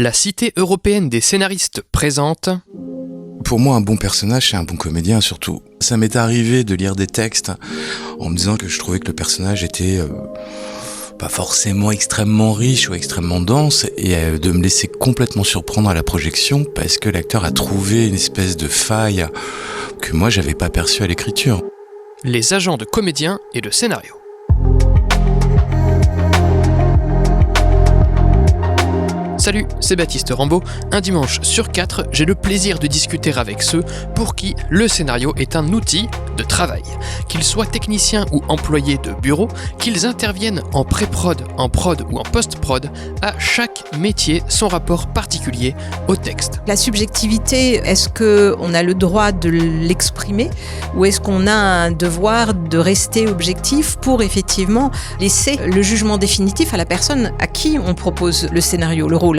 La Cité européenne des scénaristes présente... Pour moi, un bon personnage, c'est un bon comédien surtout. Ça m'est arrivé de lire des textes en me disant que je trouvais que le personnage était pas forcément extrêmement riche ou extrêmement dense, et de me laisser complètement surprendre à la projection parce que l'acteur a trouvé une espèce de faille que moi j'avais pas perçue à l'écriture. Les agents de comédiens et de scénario. Salut, c'est Baptiste Rambaud. Un dimanche sur 4, j'ai le plaisir de discuter avec ceux pour qui le scénario est un outil de travail. Qu'ils soient techniciens ou employés de bureau, qu'ils interviennent en pré-prod, en prod ou en post-prod, à chaque métier son rapport particulier au texte. La subjectivité, est-ce qu'on a le droit de l'exprimer ou est-ce qu'on a un devoir de rester objectif pour effectivement laisser le jugement définitif à la personne à qui on propose le scénario, le rôle?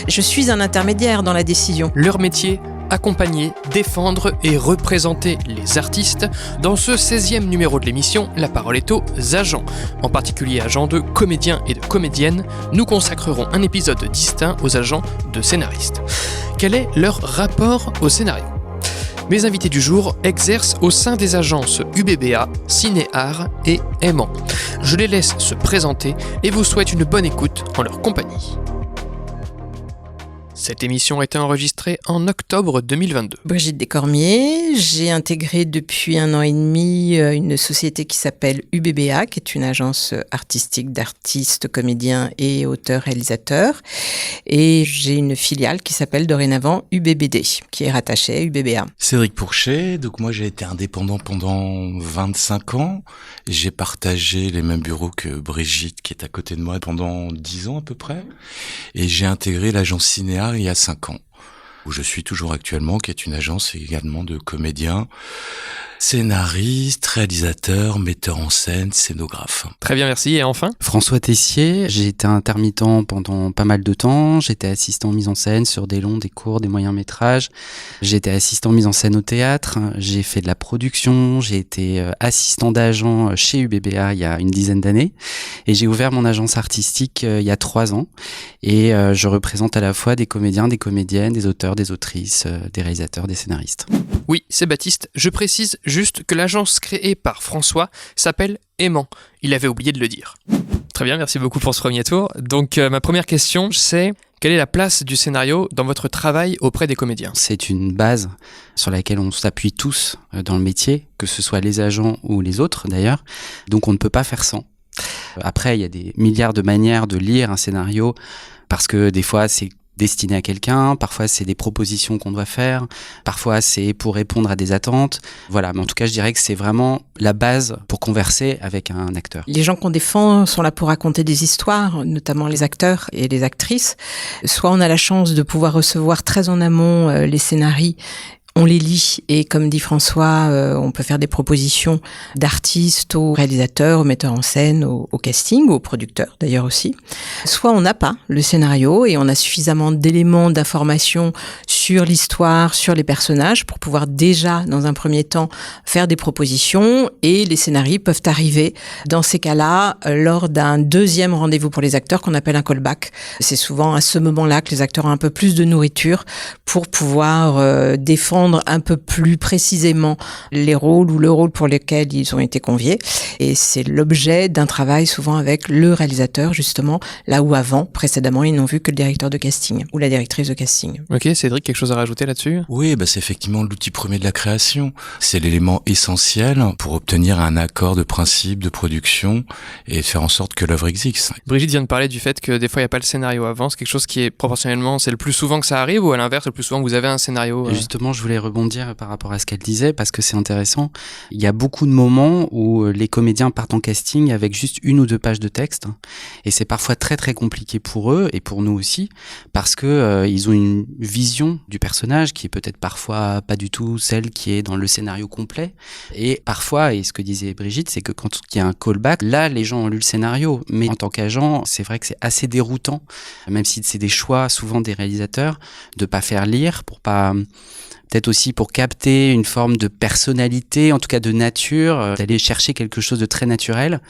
Je suis un intermédiaire dans la décision. Leur métier, accompagner, défendre et représenter les artistes. Dans ce 16e numéro de l'émission, la parole est aux agents, en particulier agents de comédiens et de comédiennes. Nous consacrerons un épisode distinct aux agents de scénaristes. Quel est leur rapport au scénario ? Mes invités du jour exercent au sein des agences UBBA, Cinéart et Aimant. Je les laisse se présenter et vous souhaite une bonne écoute en leur compagnie. Cette émission a été enregistrée en octobre 2022. Brigitte Descormier, j'ai intégré depuis 1 an et demi une société qui s'appelle UBBA, qui est une agence artistique d'artistes, comédiens et auteurs-réalisateurs. Et j'ai une filiale qui s'appelle dorénavant UBBD, qui est rattachée à UBBA. Cédric Pourchet, donc moi j'ai été indépendant pendant 25 ans. J'ai partagé les mêmes bureaux que Brigitte, qui est à côté de moi, pendant 10 ans à peu près. Et j'ai intégré l'agence Cinéart il y a 5 ans, où je suis toujours actuellement, qui est une agence également de comédiens, scénaristes, réalisateurs, metteurs en scène, scénographes. Très bien, merci. Et enfin ? François Tessier, j'ai été intermittent pendant pas mal de temps, j'étais assistant mise en scène sur des longs, des courts, des moyens métrages, j'étais assistant mise en scène au théâtre, j'ai fait de la production, j'ai été assistant d'agent chez UBBA il y a une dizaine d'années, et j'ai ouvert mon agence artistique il y a 3 ans, et je représente à la fois des comédiens, des comédiennes, des auteurs, des autrices, des réalisateurs, des scénaristes. Oui, c'est Baptiste, je précise juste que l'agence créée par François s'appelle Aimant. Il avait oublié de le dire. Très bien, merci beaucoup pour ce premier tour. Donc ma première question, c'est quelle est la place du scénario dans votre travail auprès des comédiens ? C'est une base sur laquelle on s'appuie tous dans le métier, que ce soit les agents ou les autres d'ailleurs. Donc on ne peut pas faire sans. Après, il y a des milliards de manières de lire un scénario, parce que des fois c'est destiné à quelqu'un, parfois c'est des propositions qu'on doit faire, parfois c'est pour répondre à des attentes. Voilà, mais en tout cas je dirais que c'est vraiment la base pour converser avec un acteur. Les gens qu'on défend sont là pour raconter des histoires, notamment les acteurs et les actrices. Soit on a la chance de pouvoir recevoir très en amont les scénarios, on les lit et comme dit François, on peut faire des propositions d'artistes aux réalisateurs, aux metteurs en scène, au casting, aux producteurs d'ailleurs aussi. Soit on n'a pas le scénario et on a suffisamment d'éléments d'information sur l'histoire, sur les personnages pour pouvoir déjà dans un premier temps faire des propositions, et les scénarios peuvent arriver dans ces cas-là lors d'un deuxième rendez-vous pour les acteurs qu'on appelle un callback. C'est souvent à ce moment-là que les acteurs ont un peu plus de nourriture pour pouvoir défendre un peu plus précisément les rôles ou le rôle pour lequel ils ont été conviés. Et c'est l'objet d'un travail souvent avec le réalisateur, justement, là où précédemment, ils n'ont vu que le directeur de casting ou la directrice de casting. Ok, Cédric, quelque chose à rajouter là-dessus ? Oui, c'est effectivement l'outil premier de la création. C'est l'élément essentiel pour obtenir un accord de principe, de production, et faire en sorte que l'œuvre existe. Brigitte vient de parler du fait que des fois il n'y a pas le scénario avant. C'est quelque chose qui est proportionnellement, c'est le plus souvent que ça arrive, ou à l'inverse, le plus souvent que vous avez un scénario Justement, je voulais rebondir par rapport à ce qu'elle disait, parce que c'est intéressant. Il y a beaucoup de moments où les comédiens partent en casting avec juste 1 ou 2 pages de texte, et c'est parfois très très compliqué pour eux et pour nous aussi, parce que ils ont une vision du personnage qui est peut-être parfois pas du tout celle qui est dans le scénario complet, et parfois, et ce que disait Brigitte, c'est que quand il y a un callback, là les gens ont lu le scénario, mais en tant qu'agent, c'est vrai que c'est assez déroutant, même si c'est des choix souvent des réalisateurs de pas faire lire pour pas peut-être aussi pour capter une forme de personnalité, en tout cas de nature, d'aller chercher quelque chose de très naturel.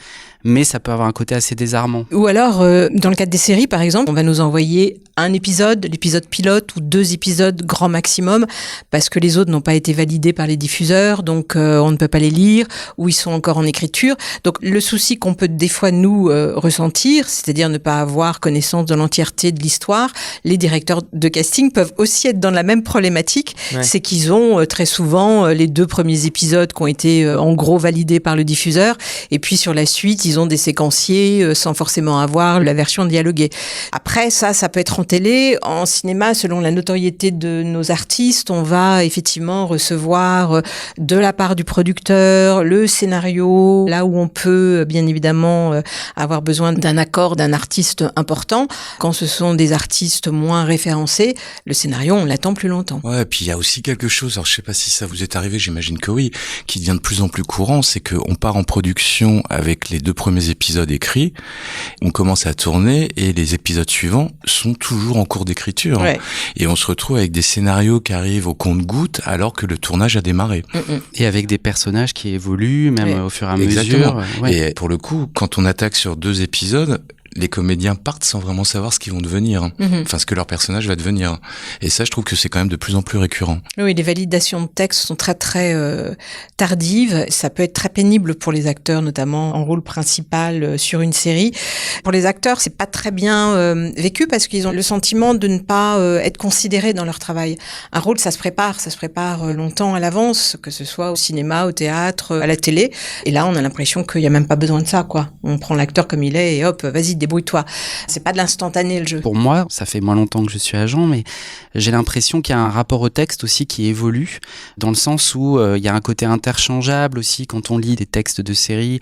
mais ça peut avoir un côté assez désarmant. Ou alors, dans le cadre des séries, par exemple, on va nous envoyer un épisode, l'épisode pilote, ou 2 épisodes grand maximum, parce que les autres n'ont pas été validés par les diffuseurs, donc on ne peut pas les lire, ou ils sont encore en écriture. Donc le souci qu'on peut des fois nous ressentir, c'est-à-dire ne pas avoir connaissance de l'entièreté de l'histoire, les directeurs de casting peuvent aussi être dans la même problématique, c'est qu'ils ont très souvent les 2 premiers épisodes qui ont été en gros validés par le diffuseur, et puis sur la suite, ils ont des séquenciers sans forcément avoir la version dialoguée. Après, ça peut être en télé. En cinéma, selon la notoriété de nos artistes, on va effectivement recevoir de la part du producteur le scénario, là où on peut bien évidemment avoir besoin d'un accord d'un artiste important. Quand ce sont des artistes moins référencés, le scénario, on l'attend plus longtemps. Ouais, puis il y a aussi quelque chose, alors je sais pas si ça vous est arrivé, j'imagine que oui, qui devient de plus en plus courant, c'est qu'on part en production avec les 2 premiers épisodes écrits, on commence à tourner et les épisodes suivants sont toujours en cours d'écriture. Ouais. Et on se retrouve avec des scénarios qui arrivent au compte-gouttes alors que le tournage a démarré. Et avec des personnages qui évoluent, même au fur et à Exactement. mesure. Ouais. Et pour le coup, quand on attaque sur 2 épisodes, les comédiens partent sans vraiment savoir ce qu'ils vont devenir, enfin ce que leur personnage va devenir. Et ça, je trouve que c'est quand même de plus en plus récurrent. Oui, les validations de texte sont très très tardives. Ça peut être très pénible pour les acteurs, notamment en rôle principal sur une série. Pour les acteurs, c'est pas très bien vécu parce qu'ils ont le sentiment de ne pas être considérés dans leur travail. Un rôle, ça se prépare longtemps à l'avance, que ce soit au cinéma, au théâtre, à la télé. Et là, on a l'impression qu'il y a même pas besoin de ça, quoi. On prend l'acteur comme il est et hop, vas-y, débrouille-toi. C'est pas de l'instantané, le jeu. Pour moi, ça fait moins longtemps que je suis agent, mais j'ai l'impression qu'il y a un rapport au texte aussi qui évolue, dans le sens où il y a un côté interchangeable aussi quand on lit des textes de séries,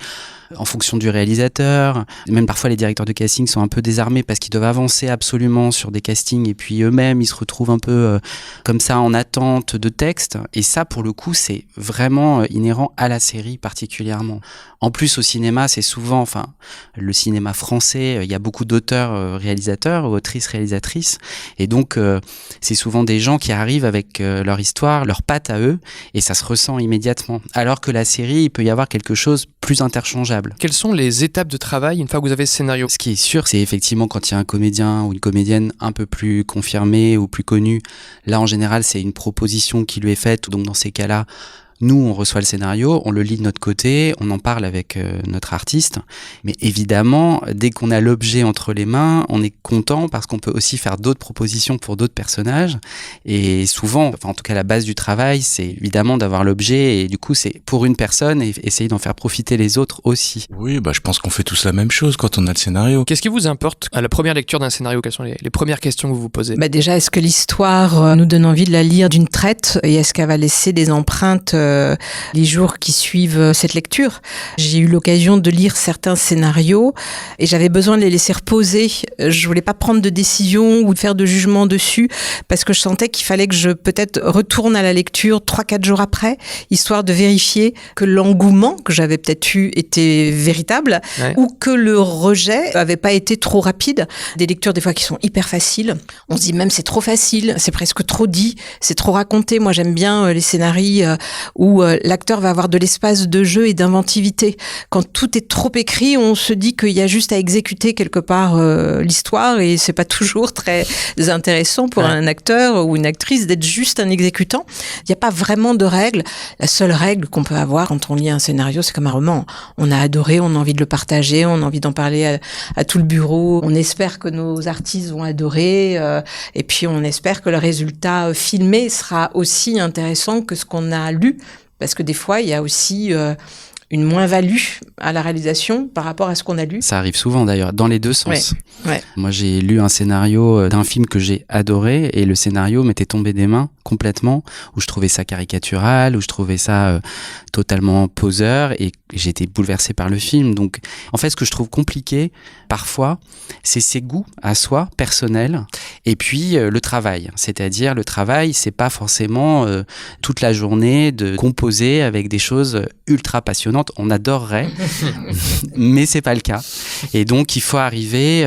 en fonction du réalisateur. Même parfois, les directeurs de casting sont un peu désarmés parce qu'ils doivent avancer absolument sur des castings et puis eux-mêmes, ils se retrouvent un peu comme ça en attente de texte. Et ça, pour le coup, c'est vraiment inhérent à la série particulièrement. En plus, au cinéma, c'est souvent, le cinéma français, il y a beaucoup d'auteurs, réalisateurs, ou autrices, réalisatrices. Et donc, c'est souvent des gens qui arrivent avec leur histoire, leur patte à eux, et ça se ressent immédiatement. Alors que la série, il peut y avoir quelque chose plus interchangeable. Quelles sont les étapes de travail une fois que vous avez ce scénario ? Ce qui est sûr, c'est effectivement quand il y a un comédien ou une comédienne un peu plus confirmé ou plus connu, là en général c'est une proposition qui lui est faite, donc dans ces cas-là, nous, on reçoit le scénario, on le lit de notre côté, on en parle avec notre artiste. Mais évidemment, dès qu'on a l'objet entre les mains, on est content parce qu'on peut aussi faire d'autres propositions pour d'autres personnages. Et souvent, en tout cas la base du travail, c'est évidemment d'avoir l'objet. Et du coup, c'est pour une personne et essayer d'en faire profiter les autres aussi. Oui, je pense qu'on fait tous la même chose quand on a le scénario. Qu'est-ce qui vous importe à la première lecture d'un scénario ? Quelles sont les premières questions que vous vous posez ? Déjà, est-ce que l'histoire nous donne envie de la lire d'une traite ? Et est-ce qu'elle va laisser des empreintes les jours qui suivent cette lecture? J'ai eu l'occasion de lire certains scénarios et j'avais besoin de les laisser reposer. Je voulais pas prendre de décision ou de faire de jugement dessus parce que je sentais qu'il fallait que je peut-être retourne à la lecture 3-4 jours après, histoire de vérifier que l'engouement que j'avais peut-être eu était véritable ou que le rejet avait pas été trop rapide. Des lectures des fois qui sont hyper faciles. On se dit même c'est trop facile, c'est presque trop dit, c'est trop raconté. Moi j'aime bien les scénarios où l'acteur va avoir de l'espace de jeu et d'inventivité. Quand tout est trop écrit, on se dit qu'il y a juste à exécuter quelque part l'histoire et c'est pas toujours très intéressant pour un acteur ou une actrice d'être juste un exécutant. Il n'y a pas vraiment de règles. La seule règle qu'on peut avoir quand on lit un scénario, c'est comme un roman. On a adoré, on a envie de le partager, on a envie d'en parler à tout le bureau. On espère que nos artistes vont adorer et puis on espère que le résultat filmé sera aussi intéressant que ce qu'on a lu. Parce que des fois, il y a aussi une moins-value à la réalisation par rapport à ce qu'on a lu. Ça arrive souvent d'ailleurs, dans les deux sens. Ouais. Moi, j'ai lu un scénario d'un film que j'ai adoré et le scénario m'était tombé des mains complètement, où je trouvais ça caricatural, où je trouvais ça totalement poseur et j'ai été bouleversé par le film. Donc, en fait, ce que je trouve compliqué, parfois, c'est ses goûts à soi, personnels, et puis le travail. C'est-à-dire, le travail, c'est pas forcément toute la journée de composer avec des choses ultra passionnantes. On adorerait, mais c'est pas le cas. Et donc, il faut arriver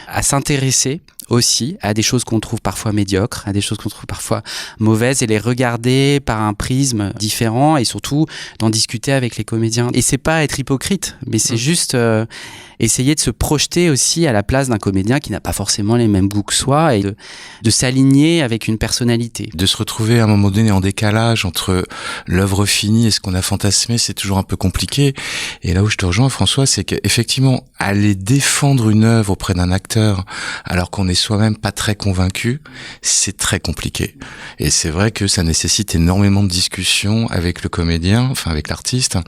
à s'intéresser aussi à des choses qu'on trouve parfois médiocres, à des choses qu'on trouve parfois mauvaises, et les regarder par un prisme différent, et surtout d'en discuter avec les comédiens. Et c'est pas être hypocrite, mais c'est juste essayer de se projeter aussi à la place d'un comédien qui n'a pas forcément les mêmes goûts que soi, et de s'aligner avec une personnalité. De se retrouver à un moment donné en décalage entre l'œuvre finie et ce qu'on a fantasmé, c'est toujours un peu compliqué. Et là où je te rejoins, François, c'est qu'effectivement, aller défendre une œuvre auprès d'un acteur alors qu'on est soi-même pas très convaincu, c'est très compliqué. Et c'est vrai que ça nécessite énormément de discussions avec le comédien, enfin avec l'artiste,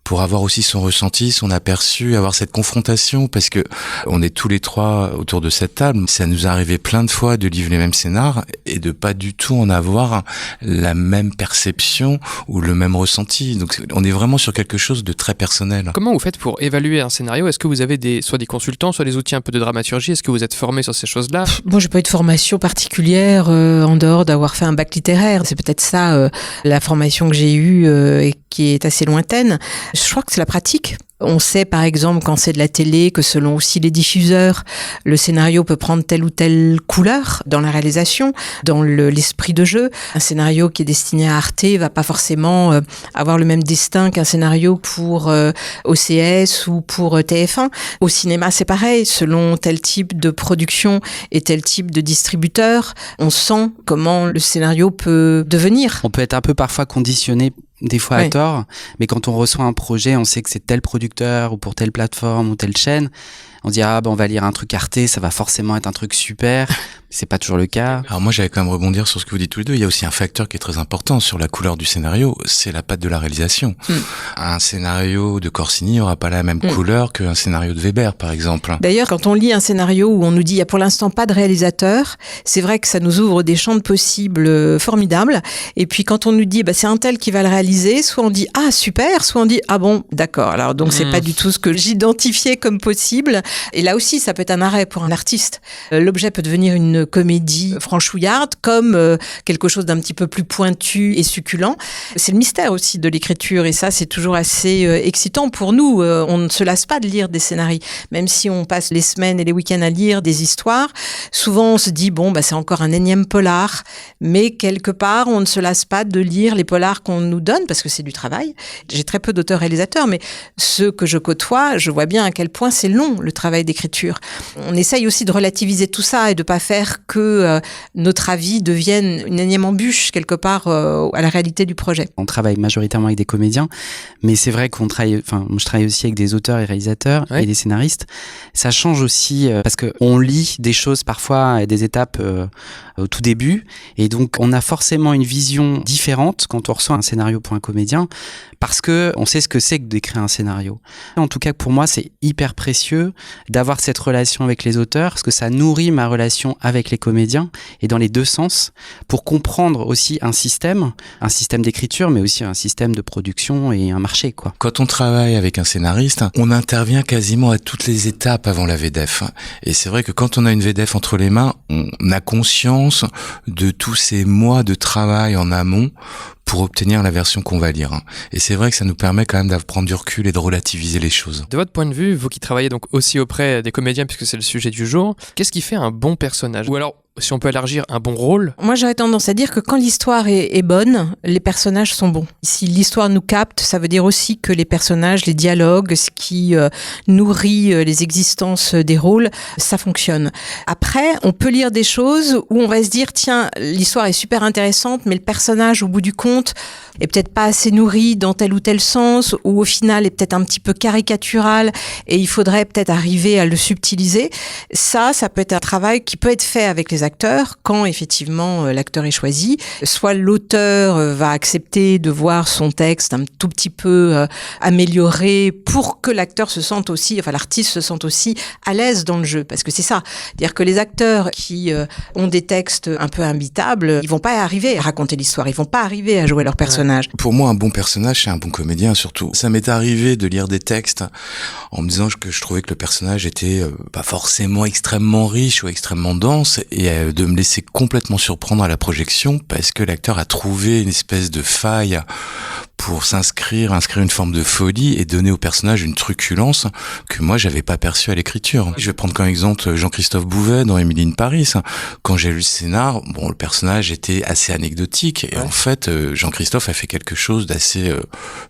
pour avoir aussi son ressenti, son aperçu, avoir cette confrontation, parce que on est tous les trois autour de cette table. Ça nous est arrivé plein de fois de lire les mêmes scénars et de pas du tout en avoir la même perception ou le même ressenti. Donc on est vraiment sur quelque chose de très personnel. Comment vous faites pour évaluer un scénario ? Est-ce que vous avez soit des consultants, soit des outils un peu de dramaturgie ? Est-ce que vous êtes formé sur ces choses-là ? Bon, j'ai pas eu de formation particulière en dehors d'avoir fait un bac littéraire. C'est peut-être ça la formation que j'ai eue et qui est assez lointaine. Je crois que c'est la pratique. On sait par exemple quand c'est de la télé que selon aussi les diffuseurs, le scénario peut prendre telle ou telle couleur dans la réalisation, dans l'esprit de jeu. Un scénario qui est destiné à Arte va pas forcément avoir le même destin qu'un scénario pour OCS ou pour TF1. Au cinéma, c'est pareil, selon tel type de production et tel type de distributeur, on sent comment le scénario peut devenir. On peut être un peu parfois conditionné des fois à tort, mais quand on reçoit un projet, on sait que c'est tel producteur ou pour telle plateforme ou telle chaîne, on dit on va lire un truc Arte, ça va forcément être un truc super. C'est pas toujours le cas. Alors moi, j'allais quand même rebondir sur ce que vous dites tous les deux. Il y a aussi un facteur qui est très important sur la couleur du scénario, c'est la patte de la réalisation. Un scénario de Corsini aura pas la même couleur qu'un scénario de Weber, par exemple. D'ailleurs, quand on lit un scénario où on nous dit il y a pour l'instant pas de réalisateur, c'est vrai que ça nous ouvre des champs de possibles formidables. Et puis quand on nous dit c'est un tel qui va le réaliser, soit on dit super, soit on dit bon, d'accord. Alors donc c'est pas du tout ce que j'identifiais comme possible. Et là aussi, ça peut être un arrêt pour un artiste. L'objet peut devenir une comédie franchouillarde comme quelque chose d'un petit peu plus pointu et succulent. C'est le mystère aussi de l'écriture et ça, c'est toujours assez excitant pour nous. On ne se lasse pas de lire des scénarios. Même si on passe les semaines et les week-ends à lire des histoires, souvent on se dit c'est encore un énième polar, mais quelque part, on ne se lasse pas de lire les polars qu'on nous donne parce que c'est du travail. J'ai très peu d'auteurs-réalisateurs, mais ceux que je côtoie, je vois bien à quel point c'est long, le travail d'écriture. On essaye aussi de relativiser tout ça et de pas faire que notre avis devienne une énième embûche quelque part à la réalité du projet. On travaille majoritairement avec des comédiens, mais c'est vrai qu'on travaille, je travaille aussi avec des auteurs et réalisateurs et des scénaristes. Ça change aussi parce que on lit des choses parfois à des étapes au tout début, et donc on a forcément une vision différente quand on reçoit un scénario pour un comédien, parce que on sait ce que c'est que d'écrire un scénario. En tout cas, pour moi, c'est hyper précieux d'avoir cette relation avec les auteurs, parce que ça nourrit ma relation avec les comédiens, et dans les deux sens, pour comprendre aussi un système d'écriture, mais aussi un système de production et un marché, quoi. Quand on travaille avec un scénariste, on intervient quasiment à toutes les étapes avant la VDF. Et c'est vrai que quand on a une VDF entre les mains, on a conscience de tous ces mois de travail en amont pour obtenir la version qu'on va lire. Et c'est vrai que ça nous permet quand même de prendre du recul et de relativiser les choses. De votre point de vue, vous qui travaillez donc aussi auprès des comédiens, puisque c'est le sujet du jour, qu'est-ce qui fait un bon personnage ? Ou alors, si on peut élargir, un bon rôle ? Moi, j'aurais tendance à dire que quand l'histoire est bonne, les personnages sont bons. Si l'histoire nous capte, ça veut dire aussi que les personnages, les dialogues, ce qui nourrit les existences des rôles, ça fonctionne. Après, on peut lire des choses où on va se dire, tiens, l'histoire est super intéressante, mais le personnage, au bout du compte, est peut-être pas assez nourri dans tel ou tel sens, ou au final est peut-être un petit peu caricatural, et il faudrait peut-être arriver à le subtiliser. Ça peut être un travail qui peut être fait avec les acteurs, quand effectivement l'acteur est choisi. Soit l'auteur va accepter de voir son texte un tout petit peu amélioré pour que l'acteur se sente aussi, l'artiste se sente aussi à l'aise dans le jeu, parce que c'est ça. C'est-à-dire que les acteurs qui ont des textes un peu imbitables, ils vont pas arriver à raconter l'histoire, ils vont pas arriver à jouer leur personnage. Pour moi, un bon personnage, c'est un bon comédien surtout. Ça m'est arrivé de lire des textes en me disant que je trouvais que le personnage était pas forcément extrêmement riche ou extrêmement dense, et de me laisser complètement surprendre à la projection parce que l'acteur a trouvé une espèce de faille pour inscrire une forme de folie et donner au personnage une truculence que moi j'avais pas perçue à l'écriture. Je vais prendre comme exemple Jean-Christophe Bouvet dans Emily in Paris. Quand j'ai lu le scénar, le personnage était assez anecdotique et en fait Jean-Christophe a fait quelque chose d'assez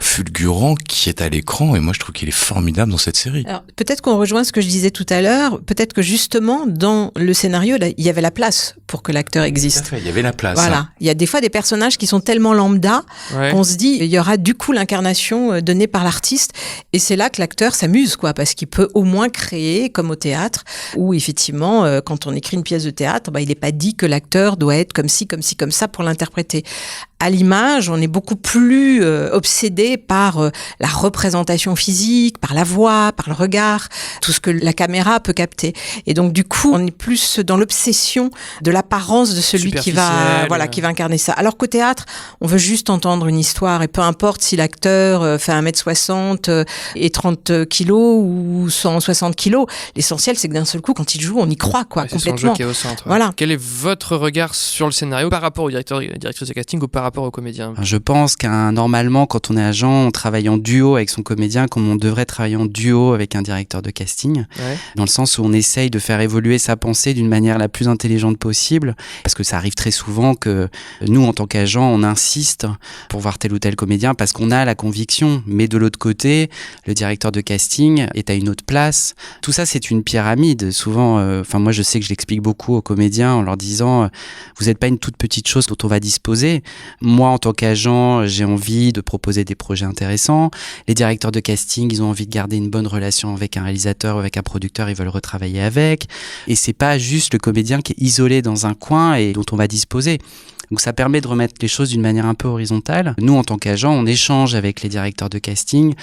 fulgurant qui est à l'écran et moi je trouve qu'il est formidable dans cette série. Alors, peut-être qu'on rejoint ce que je disais tout à l'heure, peut-être que justement dans le scénario, là, il y avait la place pour que l'acteur existe. Tout à fait, il y avait la place. Voilà, il y a des fois des personnages qui sont tellement lambda qu'on se dit il y aura du coup l'incarnation donnée par l'artiste et c'est là que l'acteur s'amuse quoi, parce qu'il peut au moins créer comme au théâtre où effectivement quand on écrit une pièce de théâtre, il n'est pas dit que l'acteur doit être comme ci, comme ça pour l'interpréter. À l'image, on est beaucoup plus obsédé par la représentation physique, par la voix, par le regard, tout ce que la caméra peut capter. Et donc du coup, on est plus dans l'obsession de l'apparence de celui qui va incarner ça. Alors qu'au théâtre, on veut juste entendre une histoire et peu importe si l'acteur fait 1m60 et 30 kilos ou 160 kilos, l'essentiel c'est que d'un seul coup, quand il joue, on y croit complètement. C'est son jeu qui est au centre. Voilà. Quel est votre regard sur le scénario par rapport au directeur et directrice de casting ou par rapport au comédien? Je pense normalement, quand on est agent, on travaille en duo avec son comédien comme on devrait travailler en duo avec un directeur de casting. Ouais. Dans le sens où on essaye de faire évoluer sa pensée d'une manière la plus intelligente possible. Parce que ça arrive très souvent que nous, en tant qu'agent, on insiste pour voir tel ou tel comédien parce qu'on a la conviction. Mais de l'autre côté, le directeur de casting est à une autre place. Tout ça, c'est une pyramide. Souvent, moi, je sais que je l'explique beaucoup aux comédiens en leur disant vous n'êtes pas une toute petite chose dont on va disposer. Moi, en tant qu'agent, j'ai envie de proposer des projets intéressants. Les directeurs de casting, ils ont envie de garder une bonne relation avec un réalisateur ou avec un producteur, ils veulent retravailler avec. Et c'est pas juste le comédien qui est isolé dans un coin et dont on va disposer. Donc ça permet de remettre les choses d'une manière un peu horizontale. Nous, en tant qu'agents, on échange avec les directeurs de casting.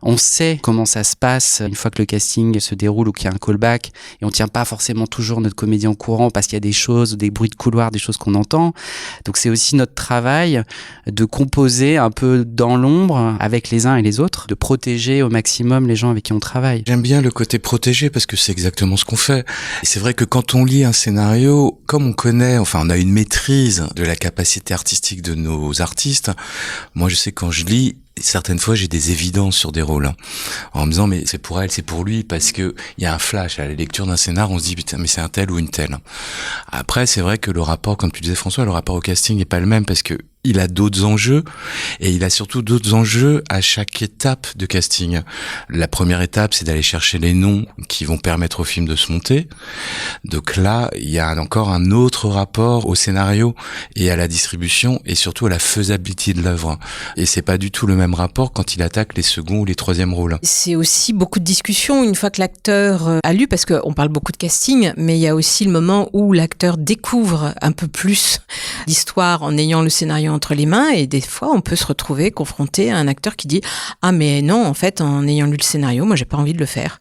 On sait comment ça se passe une fois que le casting se déroule ou qu'il y a un callback. Et on tient pas forcément toujours notre comédien au courant parce qu'il y a des choses, des bruits de couloir, des choses qu'on entend. Donc c'est aussi notre travail de composer un peu dans l'ombre avec les uns et les autres, de protéger au maximum les gens avec qui on travaille. J'aime bien le côté protégé parce que c'est exactement ce qu'on fait. Et c'est vrai que quand on lit un scénario, comme on connaît, on a une maîtrise de la capacité artistique de nos artistes. Moi, je sais quand je lis, certaines fois, j'ai des évidences sur des rôles, en me disant mais c'est pour elle, c'est pour lui, parce que il y a un flash à la lecture d'un scénar, on se dit putain mais c'est un tel ou une telle. Après, c'est vrai que le rapport, comme tu disais François, le rapport au casting est pas le même parce que il a d'autres enjeux et il a surtout d'autres enjeux à chaque étape de casting. La première étape, c'est d'aller chercher les noms qui vont permettre au film de se monter. Donc là, il y a encore un autre rapport au scénario et à la distribution et surtout à la faisabilité de l'œuvre. Et c'est pas du tout le même rapport quand il attaque les seconds ou les troisièmes rôles. C'est aussi beaucoup de discussions une fois que l'acteur a lu, parce qu'on parle beaucoup de casting, mais il y a aussi le moment où l'acteur découvre un peu plus l'histoire en ayant le scénario entre les mains, et des fois on peut se retrouver confronté à un acteur qui dit « Ah mais non, en fait, en ayant lu le scénario, moi j'ai pas envie de le faire. »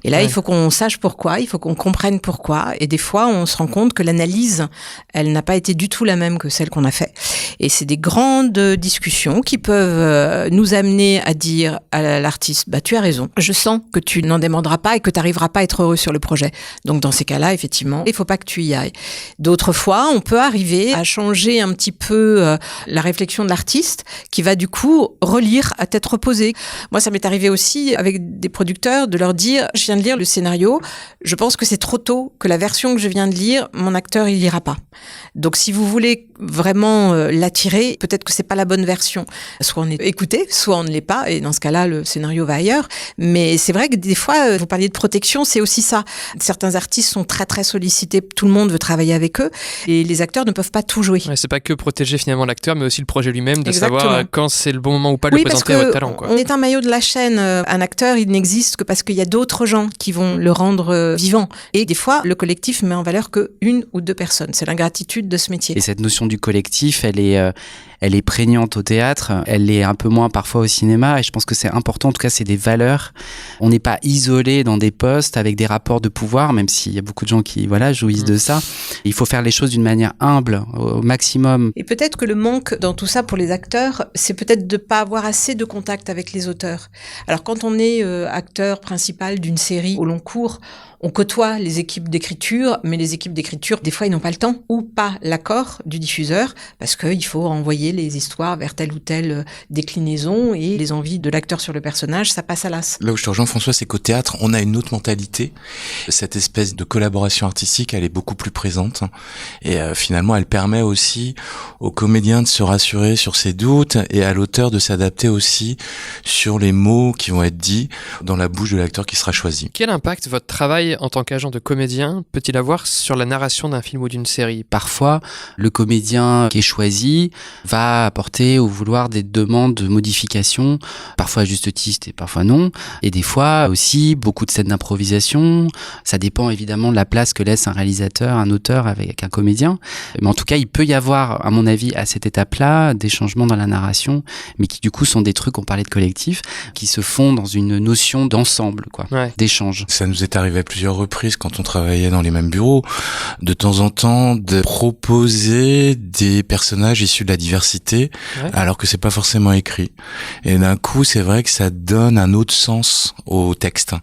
Et là, il faut qu'on sache pourquoi, il faut qu'on comprenne pourquoi, et des fois on se rend compte que l'analyse, elle n'a pas été du tout la même que celle qu'on a fait. Et c'est des grandes discussions qui peuvent nous amener à dire à l'artiste « Bah tu as raison, je sens que tu n'en demanderas pas et que tu n'arriveras pas à être heureux sur le projet. » Donc dans ces cas-là, effectivement, il faut pas que tu y ailles. D'autres fois, on peut arriver à changer un petit peu la réflexion de l'artiste qui va du coup relire à tête reposée. Moi, ça m'est arrivé aussi avec des producteurs de leur dire « Je viens de lire le scénario, je pense que c'est trop tôt, que la version que je viens de lire, mon acteur, il lira pas. Donc si vous voulez vraiment l'attirer, peut-être que c'est pas la bonne version. Soit on est écouté, soit on ne l'est pas, et dans ce cas-là, le scénario va ailleurs. Mais c'est vrai que des fois, vous parliez de protection, c'est aussi ça. Certains artistes sont très très sollicités, tout le monde veut travailler avec eux, et les acteurs ne peuvent pas tout jouer. Ouais, c'est pas que protéger finalement l'acteur, mais aussi le projet lui-même, de Exactement. savoir quand c'est le bon moment ou pas de le présenter à votre talent. Quoi. On est un maillot de la chaîne. Un acteur, il n'existe que parce qu'il y a d'autres gens qui vont le rendre vivant. Et des fois, le collectif met en valeur que une ou deux personnes. C'est l'ingratitude de ce métier. Et cette notion du collectif, elle est prégnante au théâtre, elle est un peu moins parfois au cinéma, et je pense que c'est important, en tout cas c'est des valeurs. On n'est pas isolé dans des postes avec des rapports de pouvoir, même s'il y a beaucoup de gens qui jouissent de ça. Il faut faire les choses d'une manière humble, au maximum. Et peut-être que le manque dans tout ça pour les acteurs, c'est peut-être de pas avoir assez de contact avec les auteurs. Alors quand on est acteur principal d'une série au long cours, on côtoie les équipes d'écriture, mais les équipes d'écriture, des fois, ils n'ont pas le temps ou pas l'accord du diffuseur parce qu'il faut envoyer les histoires vers telle ou telle déclinaison et les envies de l'acteur sur le personnage, ça passe à l'as. Là où je te rejoins, François, c'est qu'au théâtre, on a une autre mentalité. Cette espèce de collaboration artistique, elle est beaucoup plus présente. Et finalement, elle permet aussi aux comédiens de se rassurer sur ses doutes et à l'auteur de s'adapter aussi sur les mots qui vont être dits dans la bouche de l'acteur qui sera choisi. Quel impact votre travail en tant qu'agent de comédien peut-il avoir sur la narration d'un film ou d'une série ? Parfois, le comédien qui est choisi va apporter au vouloir des demandes de modification, parfois à juste titre et parfois non. Et des fois aussi, beaucoup de scènes d'improvisation. Ça dépend évidemment de la place que laisse un réalisateur, un auteur avec un comédien. Mais en tout cas, il peut y avoir, à mon avis, à cette étape-là, des changements dans la narration, mais qui du coup sont des trucs, on parlait de collectif, qui se font dans une notion d'ensemble, quoi, d'échange. Ça nous est arrivé à plusieurs reprises quand on travaillait dans les mêmes bureaux, de temps en temps, de proposer des personnages issus de la diversité, alors que c'est pas forcément écrit. Et d'un coup, c'est vrai que ça donne un autre sens au texte.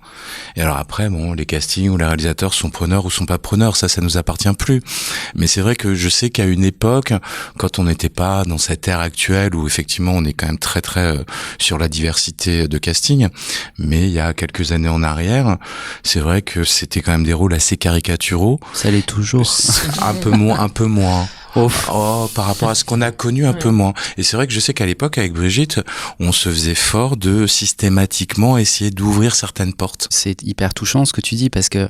Et alors après, bon, les castings ou les réalisateurs sont preneurs ou sont pas preneurs, ça nous appartient plus. Mais c'est vrai que je sais qu'à une époque, quand on n'était pas dans cette ère actuelle où effectivement on est quand même très sur la diversité de casting, mais il y a quelques années en arrière, c'est vrai que c'était quand même des rôles assez caricaturaux. Ça l'est toujours. Un peu moins. Par rapport à ce qu'on a connu un peu moins. Et c'est vrai que je sais qu'à l'époque, avec Brigitte, on se faisait fort de systématiquement essayer d'ouvrir certaines portes. C'est hyper touchant ce que tu dis parce que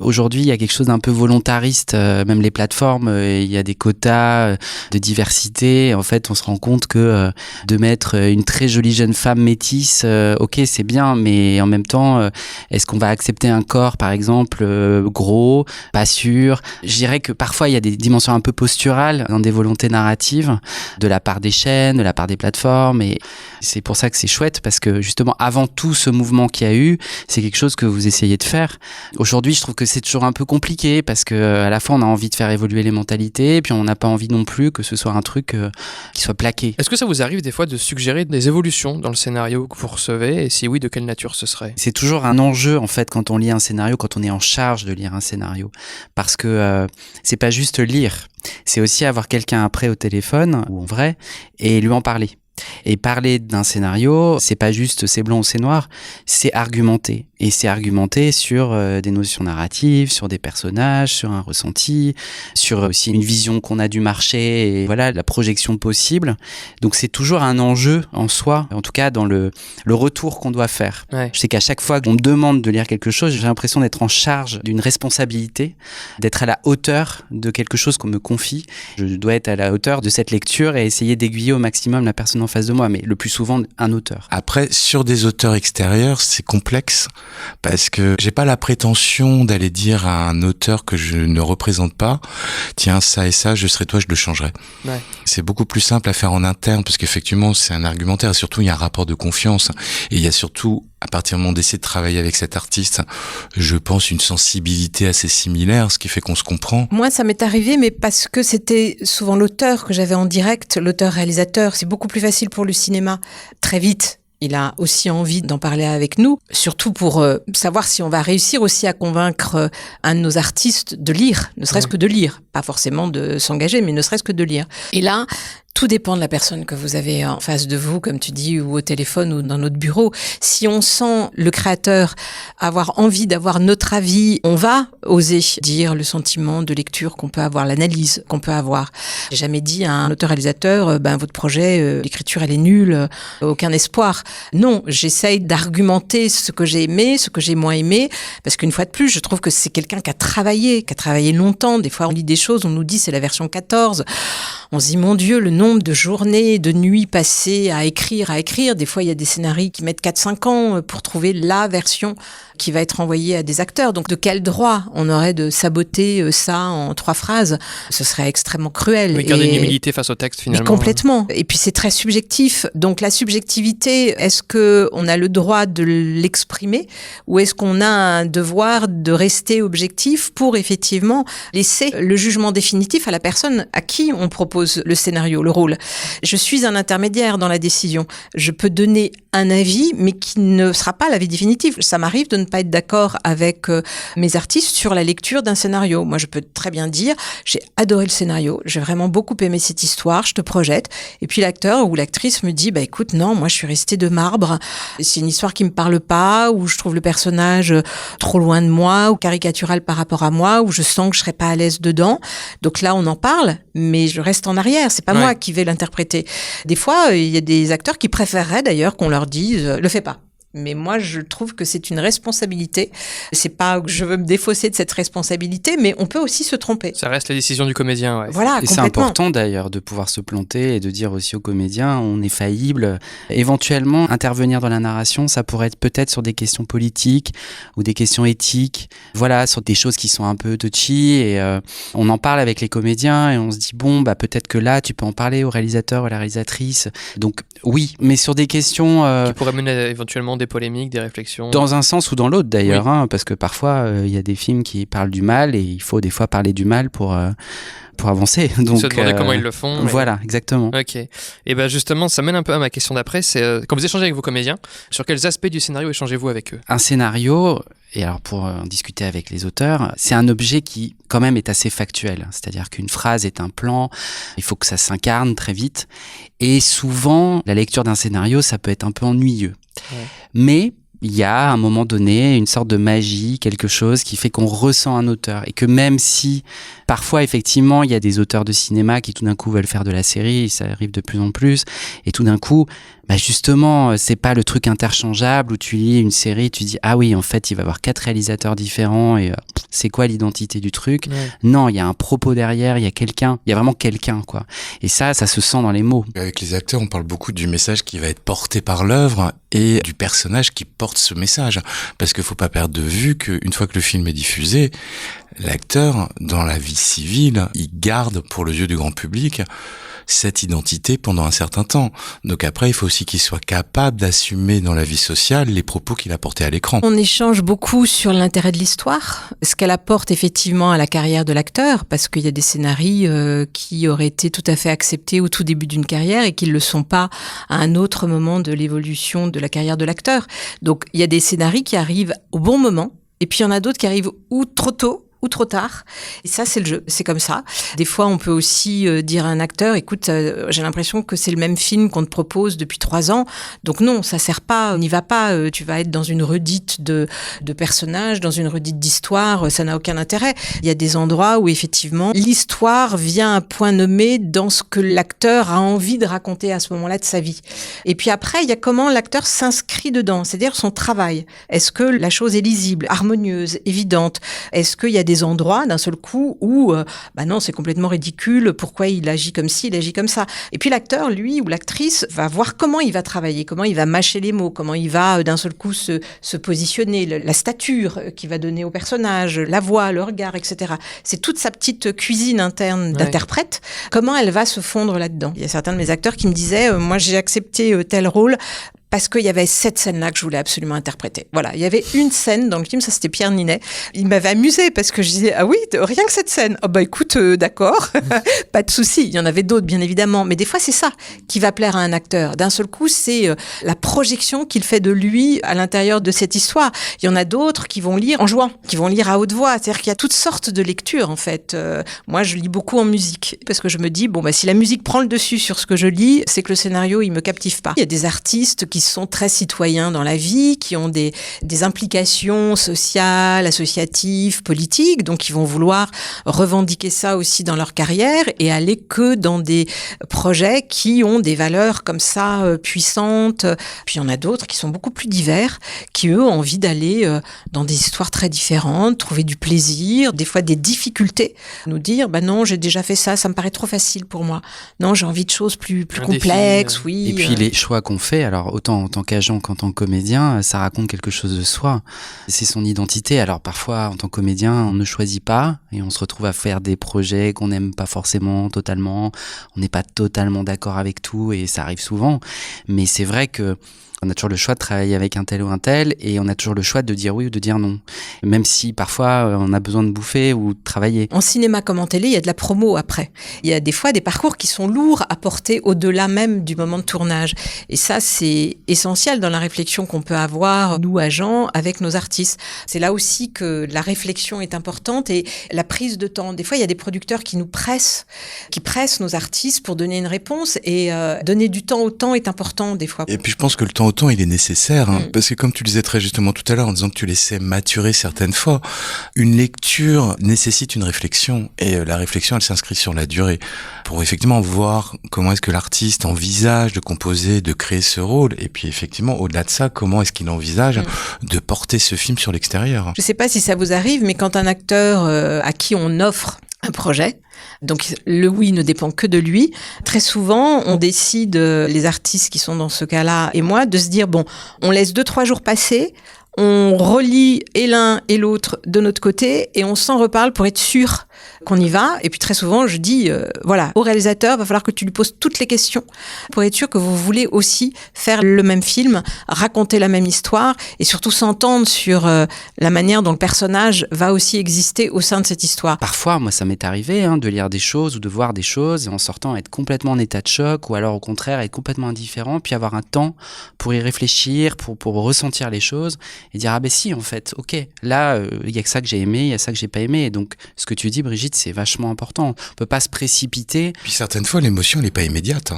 aujourd'hui, il y a quelque chose d'un peu volontariste, même les plateformes, il y a des quotas de diversité. En fait, on se rend compte que de mettre une très jolie jeune femme métisse, ok, c'est bien, mais en même temps, est-ce qu'on va accepter un corps, par exemple, gros, pas sûr? Je dirais que parfois, il y a des dimensions un peu posturales dans des volontés narratives de la part des chaînes, de la part des plateformes, et c'est pour ça que c'est chouette, parce que justement, avant tout ce mouvement qu'il y a eu, c'est quelque chose que vous essayez de faire. Aujourd'hui, je trouve que c'est toujours un peu compliqué parce que à la fois on a envie de faire évoluer les mentalités et puis on n'a pas envie non plus que ce soit un truc qui soit plaqué. Est-ce que ça vous arrive des fois de suggérer des évolutions dans le scénario que vous recevez et si oui, de quelle nature ce serait ? C'est toujours un enjeu en fait quand on lit un scénario, quand on est en charge de lire un scénario, parce que c'est pas juste lire, c'est aussi avoir quelqu'un après au téléphone ou en vrai et lui en parler. Et parler d'un scénario, c'est pas juste c'est blanc ou c'est noir, c'est argumenter. Et c'est argumenter sur des notions narratives, sur des personnages, sur un ressenti, sur aussi une vision qu'on a du marché et voilà, la projection possible. Donc c'est toujours un enjeu en soi, en tout cas dans le retour qu'on doit faire. Ouais. Je sais qu'à chaque fois qu'on me demande de lire quelque chose, j'ai l'impression d'être en charge d'une responsabilité, d'être à la hauteur de quelque chose qu'on me confie. Je dois être à la hauteur de cette lecture et essayer d'aiguiller au maximum la personne en face de moi, mais le plus souvent un auteur. Après, sur des auteurs extérieurs, c'est complexe parce que j'ai pas la prétention d'aller dire à un auteur que je ne représente pas, tiens, ça et ça, je serais toi, je le changerais. Ouais. C'est beaucoup plus simple à faire en interne parce qu'effectivement, c'est un argumentaire et surtout, il y a un rapport de confiance et il y a surtout, à partir du moment d'essayer de travailler avec cet artiste, je pense une sensibilité assez similaire, ce qui fait qu'on se comprend. Moi, ça m'est arrivé, mais parce que c'était souvent l'auteur que j'avais en direct, l'auteur-réalisateur. C'est beaucoup plus facile pour le cinéma. Très vite, il a aussi envie d'en parler avec nous, surtout pour savoir si on va réussir aussi à convaincre un de nos artistes de lire, ne serait-ce que de lire. Pas forcément de s'engager, mais ne serait-ce que de lire. Et là, tout dépend de la personne que vous avez en face de vous, comme tu dis, ou au téléphone ou dans notre bureau. Si on sent le créateur avoir envie d'avoir notre avis, on va oser dire le sentiment de lecture qu'on peut avoir, l'analyse qu'on peut avoir. J'ai jamais dit à un auteur-réalisateur, votre projet, l'écriture, elle est nulle, aucun espoir. Non, j'essaye d'argumenter ce que j'ai aimé, ce que j'ai moins aimé, parce qu'une fois de plus, je trouve que c'est quelqu'un qui a travaillé longtemps. Des fois, on lit des choses, on nous dit c'est la version 14. On se dit, mon Dieu, le nombre de journées, de nuits passées à écrire. Des fois, il y a des scénarios qui mettent 4-5 ans pour trouver la version qui va être envoyée à des acteurs. Donc, de quel droit on aurait de saboter ça en 3 phrases ? Ce serait extrêmement cruel. Oui, garder une humilité face au texte, finalement. Mais complètement. Et puis, c'est très subjectif. Donc, la subjectivité, est-ce qu'on a le droit de l'exprimer ou est-ce qu'on a un devoir de rester objectif pour effectivement laisser le jugement définitif à la personne à qui on propose propose le scénario, le rôle. Je suis un intermédiaire dans la décision. Je peux donner un avis, mais qui ne sera pas l'avis définitif. Ça m'arrive de ne pas être d'accord avec mes artistes sur la lecture d'un scénario. Moi, je peux très bien dire, j'ai adoré le scénario, j'ai vraiment beaucoup aimé cette histoire, je te projette. Et puis l'acteur ou l'actrice me dit, écoute, non, moi je suis restée de marbre. C'est une histoire qui me parle pas, ou je trouve le personnage trop loin de moi, ou caricatural par rapport à moi, ou je sens que je serais pas à l'aise dedans. Donc là, on en parle, mais je reste en arrière. C'est pas moi qui vais l'interpréter. Des fois, il y a des acteurs qui préféreraient d'ailleurs qu'on leur dise, le fais pas. Mais moi, je trouve que c'est une responsabilité. C'est pas que je veux me défausser de cette responsabilité, mais on peut aussi se tromper. Ça reste la décision du comédien, ouais. Voilà, et c'est important d'ailleurs de pouvoir se planter et de dire aussi aux comédiens, on est faillible. Éventuellement, intervenir dans la narration, ça pourrait être peut-être sur des questions politiques ou des questions éthiques. Voilà, sur des choses qui sont un peu touchy et on en parle avec les comédiens et on se dit, peut-être que là, tu peux en parler au réalisateur ou à la réalisatrice. Donc oui, mais sur des questions... qui pourraient mener éventuellement des polémiques, des réflexions. Dans un sens ou dans l'autre d'ailleurs, parce que parfois il y a des films qui parlent du mal et il faut des fois parler du mal pour avancer. Donc se demander comment ils le font. Voilà, exactement. Ok. Et justement, ça mène un peu à ma question d'après. C'est quand vous échangez avec vos comédiens, sur quels aspects du scénario échangez-vous avec eux ? Un scénario, et alors pour en discuter avec les auteurs, c'est un objet qui quand même est assez factuel. C'est-à-dire qu'une phrase est un plan, il faut que ça s'incarne très vite. Et souvent, la lecture d'un scénario, ça peut être un peu ennuyeux. Ouais. Mais il y a à un moment donné une sorte de magie, quelque chose qui fait qu'on ressent un auteur et que même si parfois effectivement il y a des auteurs de cinéma qui tout d'un coup veulent faire de la série, ça arrive de plus en plus, et tout d'un coup justement c'est pas le truc interchangeable où tu lis une série, tu dis ah oui en fait il va y avoir 4 réalisateurs différents et c'est quoi l'identité du truc ? Non, il y a un propos derrière, il y a vraiment quelqu'un quoi. Et ça se sent dans les mots. Avec les acteurs, on parle beaucoup du message qui va être porté par l'œuvre et du personnage qui porte ce message. Parce qu'il faut pas perdre de vue qu'une fois que le film est diffusé, l'acteur, dans la vie civile, il garde pour le yeux du grand public cette identité pendant un certain temps. Donc après, il faut aussi qu'il soit capable d'assumer dans la vie sociale les propos qu'il a portés à l'écran. On échange beaucoup sur l'intérêt de l'histoire, ce qu'elle apporte effectivement à la carrière de l'acteur, parce qu'il y a des scénarios qui auraient été tout à fait acceptés au tout début d'une carrière et qui ne le sont pas à un autre moment de l'évolution de la carrière de l'acteur. Donc il y a des scénarios qui arrivent au bon moment, et puis il y en a d'autres qui arrivent ou trop tôt, ou trop tard. Et ça, c'est le jeu. C'est comme ça. Des fois, on peut aussi dire à un acteur, écoute, j'ai l'impression que c'est le même film qu'on te propose depuis 3 ans. Donc non, ça sert pas, n'y va pas. Tu vas être dans une redite de personnages, dans une redite d'histoire. Ça n'a aucun intérêt. Il y a des endroits où, effectivement, l'histoire vient à point nommé dans ce que l'acteur a envie de raconter à ce moment-là de sa vie. Et puis après, il y a comment l'acteur s'inscrit dedans. C'est-à-dire son travail. Est-ce que la chose est lisible, harmonieuse, évidente? Est-ce qu'il y a des endroits d'un seul coup où non, c'est complètement ridicule, pourquoi il agit comme ci, il agit comme ça. Et puis l'acteur, lui, ou l'actrice va voir comment il va travailler, comment il va mâcher les mots, comment il va d'un seul coup se positionner, la stature qu'il va donner au personnage, la voix, le regard, etc. C'est toute sa petite cuisine interne d'interprète, comment elle va se fondre là-dedans. Il y a certains de mes acteurs qui me disaient moi j'ai accepté tel rôle parce qu'il y avait cette scène-là que je voulais absolument interpréter. Voilà, il y avait une scène dans le film, ça c'était Pierre Ninet. Il m'avait amusé parce que je disais ah oui, rien que cette scène. Oh écoute, d'accord, pas de souci. Il y en avait d'autres bien évidemment, mais des fois c'est ça qui va plaire à un acteur. D'un seul coup, c'est la projection qu'il fait de lui à l'intérieur de cette histoire. Il y en a d'autres qui vont lire en jouant, qui vont lire à haute voix. C'est-à-dire qu'il y a toutes sortes de lectures en fait. Moi, je lis beaucoup en musique parce que je me dis si la musique prend le dessus sur ce que je lis, c'est que le scénario il me captive pas. Il y a des artistes qui sont très citoyens dans la vie, qui ont des implications sociales, associatives, politiques, donc ils vont vouloir revendiquer ça aussi dans leur carrière et aller que dans des projets qui ont des valeurs comme ça puissantes. Puis il y en a d'autres qui sont beaucoup plus divers, qui eux ont envie d'aller dans des histoires très différentes, trouver du plaisir, des fois des difficultés, nous dire non, j'ai déjà fait ça, ça me paraît trop facile pour moi. Non, j'ai envie de choses plus complexes, défi, oui. Et puis les choix qu'on fait, alors autant en tant qu'agent qu'en tant que comédien, ça raconte quelque chose de soi. C'est son identité. Alors parfois, en tant que comédien, on ne choisit pas et on se retrouve à faire des projets qu'on n'aime pas forcément totalement. On n'est pas totalement d'accord avec tout et ça arrive souvent. Mais c'est vrai que On a toujours le choix de travailler avec un tel ou un tel, et on a toujours le choix de dire oui ou de dire non. Même si parfois on a besoin de bouffer ou de travailler. En cinéma comme en télé, il y a de la promo après. Il y a des fois des parcours qui sont lourds à porter au-delà même du moment de tournage. Et ça, c'est essentiel dans la réflexion qu'on peut avoir, nous, agents, avec nos artistes. C'est là aussi que la réflexion est importante et la prise de temps. Des fois, il y a des producteurs qui nous pressent, qui pressent nos artistes pour donner une réponse, et donner du temps au temps est important des fois. Et puis je pense que le temps au temps, il est nécessaire, parce que comme tu le disais très justement tout à l'heure, en disant que tu laissais maturer certaines fois, une lecture nécessite une réflexion, et la réflexion, elle s'inscrit sur la durée, pour effectivement voir comment est-ce que l'artiste envisage de composer, de créer ce rôle, et puis effectivement, au-delà de ça, comment est-ce qu'il envisage de porter ce film sur l'extérieur. Je sais pas si ça vous arrive, mais quand un acteur à qui on offre un projet, donc le oui ne dépend que de lui, très souvent on décide, les artistes qui sont dans ce cas-là et moi, de se dire bon, on laisse 2-3 jours passer, on relit et l'un et l'autre de notre côté et on s'en reparle pour être sûr qu'on y va. Et puis très souvent, je dis, voilà, au réalisateur, va falloir que tu lui poses toutes les questions pour être sûr que vous voulez aussi faire le même film, raconter la même histoire et surtout s'entendre sur la manière dont le personnage va aussi exister au sein de cette histoire. Parfois, moi, ça m'est arrivé de lire des choses ou de voir des choses et en sortant être complètement en état de choc ou alors au contraire être complètement indifférent, puis avoir un temps pour y réfléchir, pour ressentir les choses et dire ah ben si en fait, ok, là il y a que ça que j'ai aimé, il y a ça que j'ai pas aimé. Et donc ce que tu dis Brigitte, c'est vachement important. On peut pas se précipiter. Puis certaines fois l'émotion elle est pas immédiate.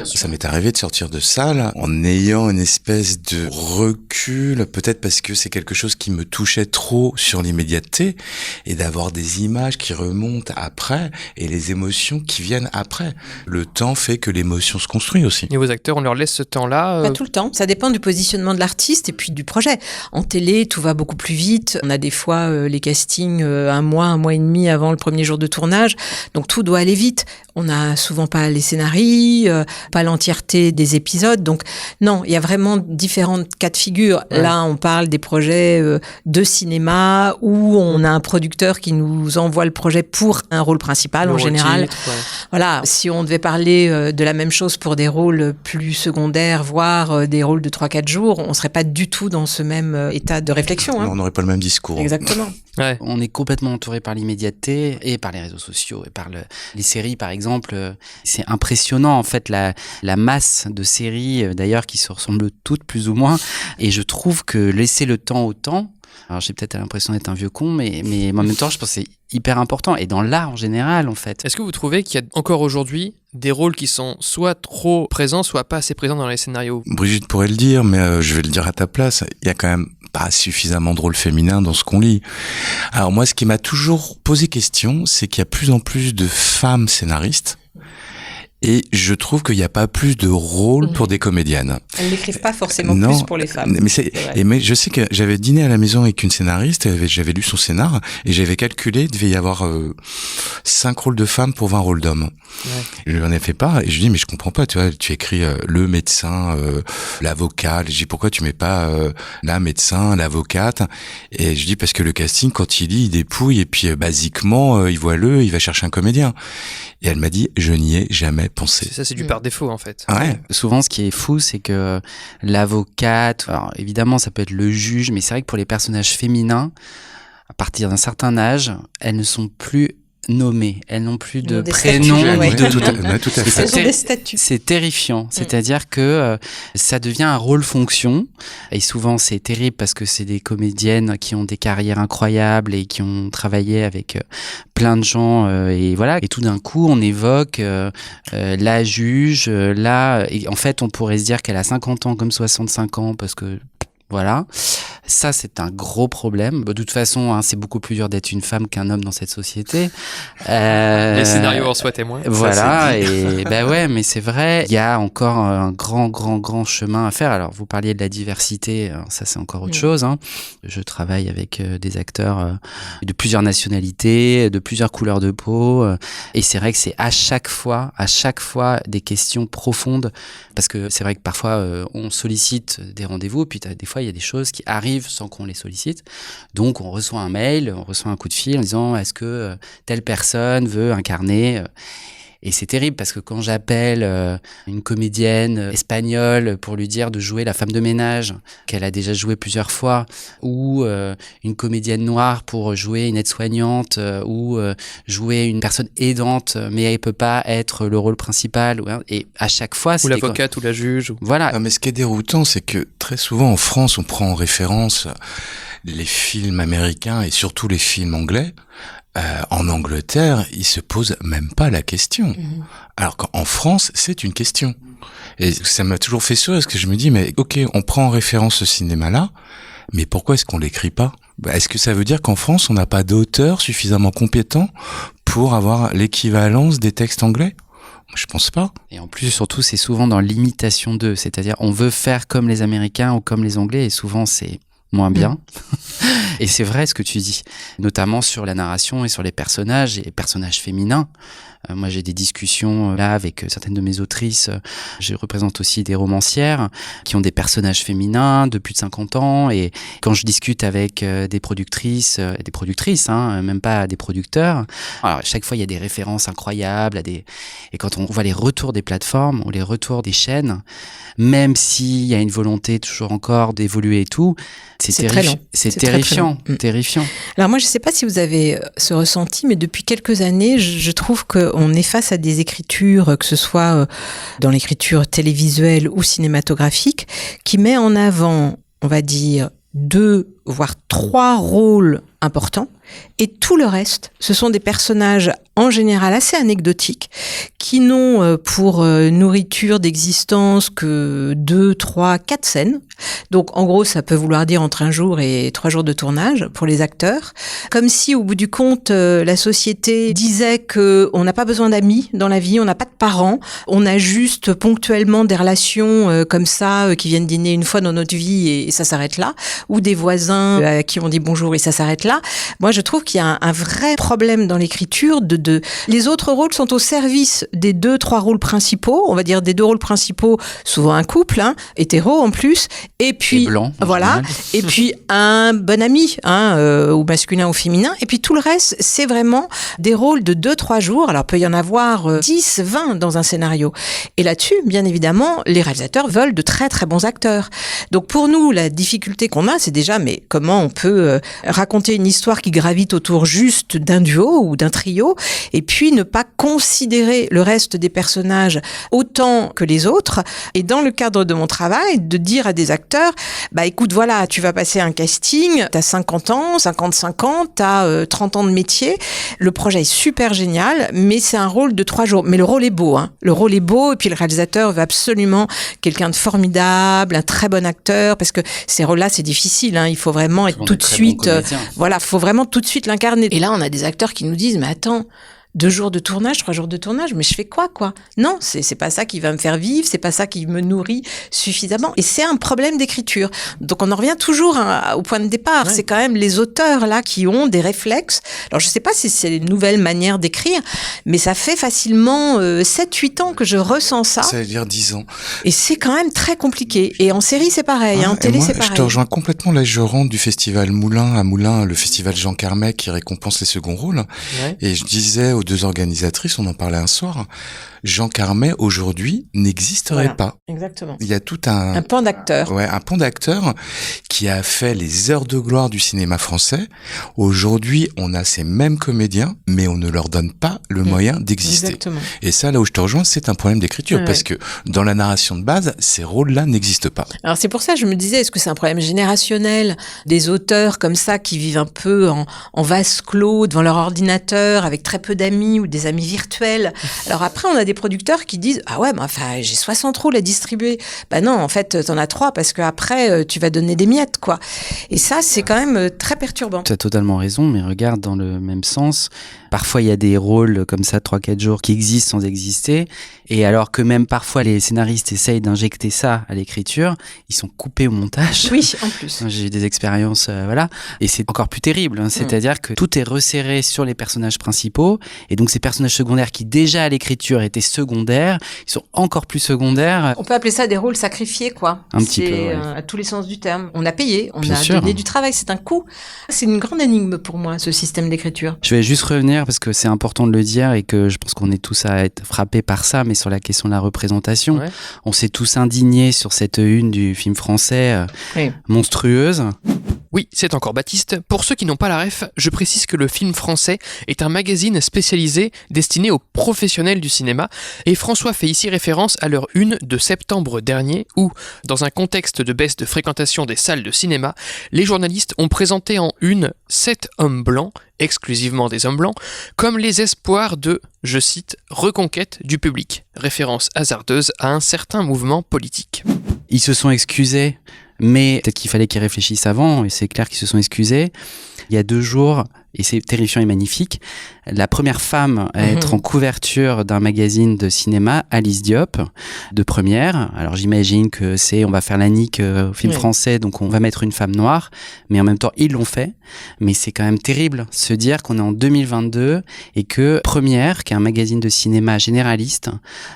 Ça m'est arrivé de sortir de salle en ayant une espèce de recul, peut-être parce que c'est quelque chose qui me touchait trop sur l'immédiateté, et d'avoir des images qui remontent après et les émotions qui viennent après. Le temps fait que l'émotion se construit aussi. Et vos acteurs, on leur laisse ce temps-là Pas tout le temps. Ça dépend du positionnement de l'artiste et puis du projet. En télé, tout va beaucoup plus vite. On a des fois les castings un mois et demi avant le premier jour de tournage. Donc tout doit aller vite. On n'a souvent pas les scénarios, pas l'entièreté des épisodes. Donc non, il y a vraiment différents cas de figure. Ouais. Là, on parle des projets de cinéma où on a un producteur qui nous envoie le projet pour un rôle principal en général. Titre, ouais. Voilà, si on devait parler de la même chose pour des rôles plus secondaires, voire des rôles de 3-4 jours, on serait pas du tout dans ce même état de réflexion. On n'aurait pas le même discours. Exactement. Ouais. On est complètement entouré par l'immédiateté et par les réseaux sociaux et par les séries par exemple. C'est impressionnant en fait la masse de séries d'ailleurs qui se ressemblent toutes plus ou moins, et je trouve que laisser le temps au temps, alors j'ai peut-être l'impression d'être un vieux con, mais en même temps je pense que c'est hyper important, et dans l'art en général en fait. Est-ce que vous trouvez qu'il y a encore aujourd'hui des rôles qui sont soit trop présents, soit pas assez présents dans les scénarios? Brigitte pourrait le dire, mais je vais le dire à ta place, il y a quand même pas suffisamment de rôles féminins dans ce qu'on lit. Alors moi, ce qui m'a toujours posé question, c'est qu'il y a plus en plus de femmes scénaristes. Et je trouve qu'il n'y a pas plus de rôle pour des comédiennes. Elles n'écrivent pas forcément plus pour les femmes. Mais je sais que j'avais dîné à la maison avec une scénariste, j'avais lu son scénar, et j'avais calculé, il devait y avoir 5 rôles de femmes pour 20 rôles d'hommes. Ouais. Je lui en ai fait part, et je lui dis, mais je comprends pas, tu vois, tu écris le médecin, l'avocat, je dis, pourquoi tu mets pas la médecin, l'avocate? Et je dis, parce que le casting, quand il lit, il dépouille, et puis basiquement, il va chercher un comédien. Et elle m'a dit, je n'y ai jamais pensé. Ça, c'est du par défaut, en fait. Ouais. Souvent, ce qui est fou, c'est que l'avocate, alors évidemment, ça peut être le juge, mais c'est vrai que pour les personnages féminins, à partir d'un certain âge, elles ne sont plus nommées, elles n'ont plus de prénom. C'est terrifiant. C'est-à-dire que ça devient un rôle-fonction, et souvent c'est terrible parce que c'est des comédiennes qui ont des carrières incroyables et qui ont travaillé avec plein de gens, et voilà. Et tout d'un coup, on évoque la juge, là, et en fait, on pourrait se dire qu'elle a 50 ans comme 65 ans parce que voilà, ça c'est un gros problème. De toute façon, c'est beaucoup plus dur d'être une femme qu'un homme dans cette société. Les scénarios en soient témoins. Voilà, et ouais, mais c'est vrai, il y a encore un grand chemin à faire. Alors, vous parliez de la diversité, ça c'est encore autre chose. Je travaille avec des acteurs de plusieurs nationalités, de plusieurs couleurs de peau, et c'est vrai que c'est à chaque fois des questions profondes, parce que c'est vrai que parfois on sollicite des rendez-vous, puis des fois il y a des choses qui arrivent sans qu'on les sollicite. Donc on reçoit un mail, on reçoit un coup de fil en disant est-ce que telle personne veut incarner Et c'est terrible parce que quand j'appelle une comédienne espagnole pour lui dire de jouer la femme de ménage, qu'elle a déjà joué plusieurs fois, ou une comédienne noire pour jouer une aide-soignante, ou jouer une personne aidante, mais elle peut pas être le rôle principal, et à chaque fois... Ou l'avocate ou la juge. Voilà. Ah, mais ce qui est déroutant, c'est que très souvent en France, on prend en référence les films américains et surtout les films anglais. En Angleterre, ils se posent même pas la question. Alors qu'en France, c'est une question. Et ça m'a toujours fait sourire parce que je me dis, mais ok, on prend en référence ce cinéma-là, mais pourquoi est-ce qu'on l'écrit pas ? Est-ce que ça veut dire qu'en France, on n'a pas d'auteurs suffisamment compétents pour avoir l'équivalence des textes anglais ? Je pense pas. Et en plus, surtout, c'est souvent dans l'imitation d'eux. C'est-à-dire, on veut faire comme les Américains ou comme les Anglais, et souvent, c'est moins bien. Et c'est vrai ce que tu dis, notamment sur la narration et sur les personnages féminins. Moi, j'ai des discussions là avec certaines de mes autrices. Je représente aussi des romancières qui ont des personnages féminins de plus de 50 ans. Et quand je discute avec des productrices, même pas des producteurs, alors à chaque fois, il y a des références incroyables. Et quand on voit les retours des plateformes ou les retours des chaînes, même s'il y a une volonté toujours encore d'évoluer et tout, c'est terrifiant. Terrifiant. Alors moi, je ne sais pas si vous avez ce ressenti, mais depuis quelques années, je trouve qu'on est face à des écritures, que ce soit dans l'écriture télévisuelle ou cinématographique, qui met en avant, on va dire, 2 voire 3 rôles importants, et tout le reste, ce sont des personnages en général assez anecdotiques, qui n'ont pour nourriture d'existence que 2, 3, 4 scènes. Donc en gros, ça peut vouloir dire entre 1 jour et 3 jours de tournage pour les acteurs. Comme si au bout du compte, la société disait qu'on n'a pas besoin d'amis dans la vie, on n'a pas de parents, on a juste ponctuellement des relations comme ça qui viennent dîner une fois dans notre vie et ça s'arrête là, ou des voisins à qui on dit bonjour et ça s'arrête là. Moi, je trouve qu'il y a un vrai problème dans l'écriture les autres rôles sont au service des 2, 3 rôles principaux, on va dire des 2 rôles principaux, souvent un couple, hétéro en plus, et puis blanc, voilà, et puis un bon ami, ou masculin ou féminin, et puis tout le reste, c'est vraiment des rôles de 2, 3 jours. Alors peut y en avoir 10, 20 dans un scénario. Et là-dessus, bien évidemment, les réalisateurs veulent de très très bons acteurs. Donc pour nous, la difficulté qu'on a, c'est déjà, mais comment on peut raconter une histoire qui gravite autour juste d'un duo ou d'un trio, et puis ne pas considérer le reste des personnages autant que les autres. Et dans le cadre de mon travail, de dire à des acteurs, écoute, voilà, tu vas passer un casting, t'as 50 ans, 55 ans, t'as 30 ans de métier, le projet est super génial, mais c'est un rôle de 3 jours. Mais le rôle est beau, le rôle est beau, et puis le réalisateur veut absolument quelqu'un de formidable, un très bon acteur, parce que ces rôles-là, c'est difficile, il faut vraiment être tout de suite, faut vraiment tout de suite l'incarner. Et là, on a des acteurs qui nous disent, mais attends, 2 jours de tournage, 3 jours de tournage, mais je fais quoi ? Non, c'est pas ça qui va me faire vivre, c'est pas ça qui me nourrit suffisamment. Et c'est un problème d'écriture. Donc on en revient toujours au point de départ. Ouais. C'est quand même les auteurs là qui ont des réflexes. Alors je sais pas si c'est une nouvelle manière d'écrire, mais ça fait facilement 7-8 ans que je ressens ça. Ça veut dire 10 ans. Et c'est quand même très compliqué. Et en série c'est pareil, en télé c'est pareil. Je te rejoins complètement. Là je rentre du festival Moulin à Moulin, le festival Jean Carmet qui récompense les seconds rôles. Ouais. Et je disais aux 2 organisatrices, on en parlait un soir, Jean Carmet aujourd'hui n'existerait pas. Exactement. Il y a tout un pan d'acteurs. Ouais, un pan d'acteurs qui a fait les heures de gloire du cinéma français. Aujourd'hui, on a ces mêmes comédiens, mais on ne leur donne pas le moyen d'exister. Exactement. Et ça, là où je te rejoins, c'est un problème d'écriture, parce que dans la narration de base, ces rôles-là n'existent pas. Alors c'est pour ça que je me disais, est-ce que c'est un problème générationnel des auteurs comme ça qui vivent un peu en vase clos devant leur ordinateur avec très peu d'amis ou des amis virtuels. Alors après, on a des producteurs qui disent, ah ouais, mais enfin, j'ai 60 rôles à distribuer. Non, en fait, t'en as 3 parce qu'après, tu vas donner des miettes, quoi. Et ça, c'est quand même très perturbant. Tu as totalement raison, mais regarde, dans le même sens, parfois il y a des rôles comme ça, 3-4 jours, qui existent sans exister. Et alors que même parfois les scénaristes essayent d'injecter ça à l'écriture, ils sont coupés au montage. Oui, en plus. J'ai eu des expériences, voilà. Et c'est encore plus terrible. C'est-à-dire que tout est resserré sur les personnages principaux Et donc ces personnages secondaires qui déjà à l'écriture étaient secondaires, ils sont encore plus secondaires. On peut appeler ça des rôles sacrifiés, quoi. Un petit peu, ouais. À tous les sens du terme. On a payé, on Bien a sûr. donné du travail, c'est un coût. C'est une grande énigme pour moi, ce système d'écriture. Je vais juste revenir parce que c'est important de le dire et que je pense qu'on est tous à être frappés par ça, mais sur la question de la représentation. Ouais. On s'est tous indignés sur cette une du film français Oui. monstrueuse. Oui, c'est encore Baptiste. Pour ceux qui n'ont pas la ref, je précise que le Film Français est un magazine spécialisé destiné aux professionnels du cinéma et François fait ici référence à leur une de septembre dernier où, dans un contexte de baisse de fréquentation des salles de cinéma, les journalistes ont présenté en une 7 hommes blancs, exclusivement des hommes blancs, comme les espoirs de, je cite, reconquête du public, référence hasardeuse à un certain mouvement politique. Ils se sont excusés, mais peut-être qu'il fallait qu'ils réfléchissent avant, et c'est clair qu'ils se sont excusés. Il y a 2 jours, et c'est terrifiant et magnifique, la première femme à être en couverture d'un magazine de cinéma, Alice Diop, de première. Alors j'imagine que on va faire la nique au film français, donc on va mettre une femme noire, mais en même temps ils l'ont fait. Mais c'est quand même terrible se dire qu'on est en 2022 et que Première, qui est un magazine de cinéma généraliste,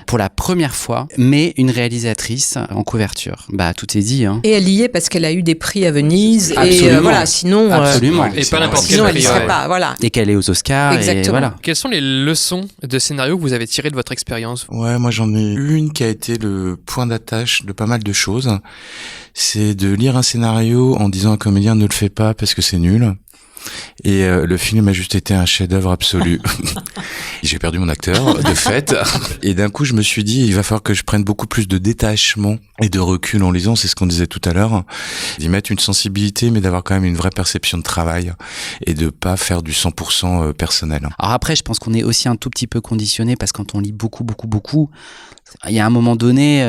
pour la première fois, met une réalisatrice en couverture. Bah tout est dit, hein. Et elle y est parce qu'elle a eu des prix à Venise. Absolument. Et voilà, sinon, Absolument. Et pas n'importe quel sinon elle prix. y serait Ouais. pas. Voilà. Et qu'elle est aux Oscars. Exactement. Et voilà. Quelles sont les leçons de scénario que vous avez tirées de votre expérience ? Ouais, moi j'en ai une qui a été le point d'attache de pas mal de choses. C'est de lire un scénario en disant à un comédien ne le fais pas parce que c'est nul. Et le film a juste été un chef-d'œuvre absolu. J'ai perdu mon acteur, de fait. Et d'un coup, je me suis dit, il va falloir que je prenne beaucoup plus de détachement et de recul en lisant. C'est ce qu'on disait tout à l'heure. D'y mettre une sensibilité, mais d'avoir quand même une vraie perception de travail et de pas faire du 100% personnel. Alors après, je pense qu'on est aussi un tout petit peu conditionné parce que quand on lit beaucoup, il y a un moment donné,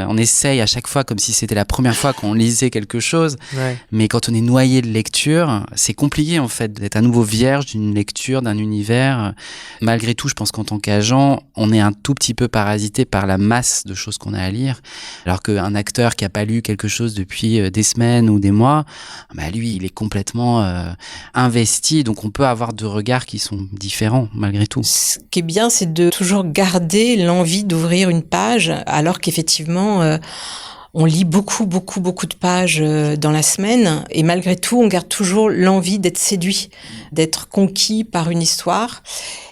on essaye à chaque fois comme si c'était la première fois qu'on lisait quelque chose. Ouais. Mais quand on est noyé de lecture, c'est compliqué en fait d'être à nouveau vierge d'une lecture, d'un univers. Malgré tout, je pense qu'en tant qu'agent, on est un tout petit peu parasité par la masse de choses qu'on a à lire. Alors qu'un acteur qui a pas lu quelque chose depuis des semaines ou des mois, bah lui, il est complètement investi. Donc on peut avoir 2 regards qui sont différents malgré tout. Ce qui est bien, c'est de toujours garder l'envie d'ouvrir une page, alors qu'effectivement, on lit beaucoup de pages dans la semaine, et malgré tout, on garde toujours l'envie d'être séduit, d'être conquis par une histoire.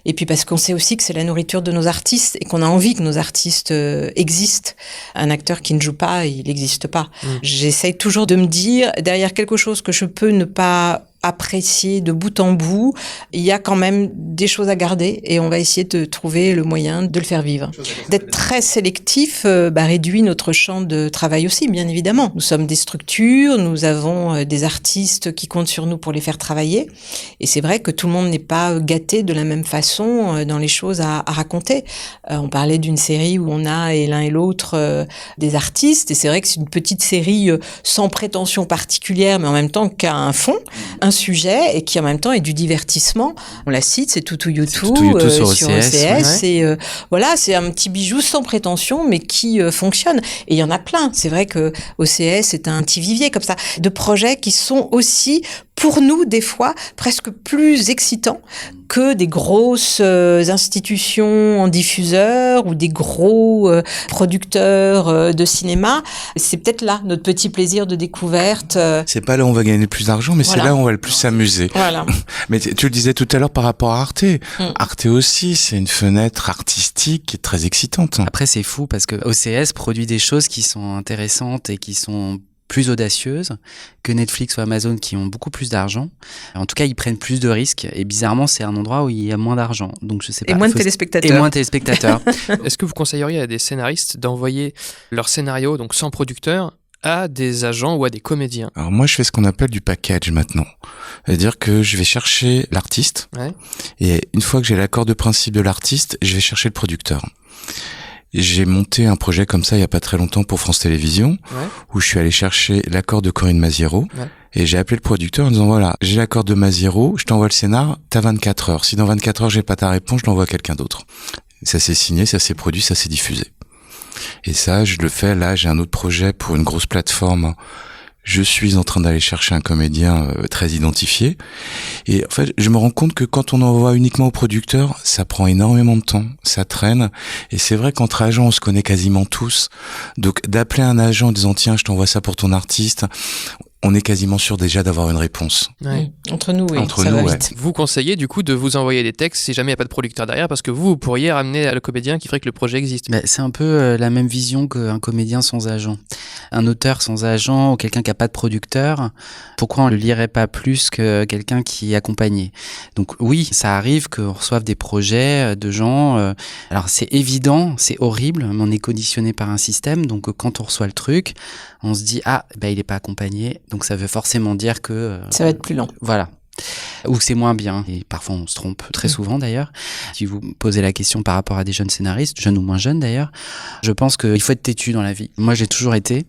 Et puis parce qu'on sait aussi que c'est la nourriture de nos artistes et qu'on a envie que nos artistes existent. Un acteur qui ne joue pas, il n'existe pas. J'essaye toujours de me dire, derrière quelque chose que je peux ne pas apprécier de bout en bout, il y a quand même des choses à garder et on va essayer de trouver le moyen de le faire vivre. D'être très sélectif réduit notre champ de travail aussi, bien évidemment. Nous sommes des structures, nous avons des artistes qui comptent sur nous pour les faire travailler et c'est vrai que tout le monde n'est pas gâté de la même façon dans les choses à raconter. On parlait d'une série où on a et l'un et l'autre des artistes et c'est vrai que c'est une petite série sans prétention particulière mais en même temps qui a un fond, un sujet et qui en même temps est du divertissement. On la cite, c'est Toutou Youtou sur OCS. Ouais. Et voilà, c'est un petit bijou sans prétention mais qui fonctionne. Et il y en a plein. C'est vrai que OCS est un petit vivier comme ça de projets qui sont aussi pour nous, des fois, presque plus excitants que des grosses institutions en diffuseur ou des gros producteurs de cinéma. C'est peut-être là notre petit plaisir de découverte. C'est pas là où on va gagner le plus d'argent, mais Voilà. c'est là où on va le plus s'amuser. Voilà. Mais tu le disais tout à l'heure par rapport à Arte. Arte aussi, c'est une fenêtre artistique qui est très excitante. Après, c'est fou parce que OCS produit des choses qui sont intéressantes et qui sont plus audacieuses que Netflix ou Amazon qui ont beaucoup plus d'argent. En tout cas, ils prennent plus de risques et bizarrement, c'est un endroit où il y a moins d'argent. Donc je sais pas. Et moins de téléspectateurs. Et moins de téléspectateurs. Est-ce que vous conseilleriez à des scénaristes d'envoyer leur scénario, donc sans producteur, à des agents ou à des comédiens? Alors moi, je fais ce qu'on appelle du package maintenant. C'est-à-dire que je vais chercher l'artiste et une fois que j'ai l'accord de principe de l'artiste, je vais chercher le producteur. J'ai monté un projet comme ça il y a pas très longtemps pour France Télévisions, où je suis allé chercher l'accord de Corinne Maziero, et j'ai appelé le producteur en disant voilà, j'ai l'accord de Maziero, je t'envoie le scénar, t'as 24 heures. Si dans 24 heures j'ai pas ta réponse, je l'envoie à quelqu'un d'autre. Ça s'est signé, ça s'est produit, ça s'est diffusé. Et ça, je le fais, là, j'ai un autre projet pour une grosse plateforme je suis en train d'aller chercher un comédien très identifié. Et en fait, je me rends compte que quand on envoie uniquement au producteur, ça prend énormément de temps, ça traîne. Et c'est vrai qu'entre agents, on se connaît quasiment tous. Donc d'appeler un agent en disant tiens, je t'envoie ça pour ton artiste, on est quasiment sûr déjà d'avoir une réponse. Ouais. Entre nous, oui, Entre ça nous, va ouais. vite. Vous conseillez du coup de vous envoyer des textes si jamais il n'y a pas de producteur derrière, parce que vous pourriez ramener le comédien qui ferait que le projet existe. Mais c'est un peu la même vision qu'un comédien sans agent. Un auteur sans agent ou quelqu'un qui n'a pas de producteur, pourquoi on le lirait pas plus que quelqu'un qui est accompagné? Donc oui, ça arrive qu'on reçoive des projets de gens. Alors c'est évident, c'est horrible, mais on est conditionné par un système. Donc quand on reçoit le truc, on se dit il est pas accompagné, donc ça veut forcément dire que Ça va être plus lent. voilà. Ou que c'est moins bien, et parfois on se trompe, très souvent d'ailleurs. Si vous me posez la question par rapport à des jeunes scénaristes, jeunes ou moins jeunes d'ailleurs, je pense qu'il faut être têtu dans la vie. Moi j'ai toujours été,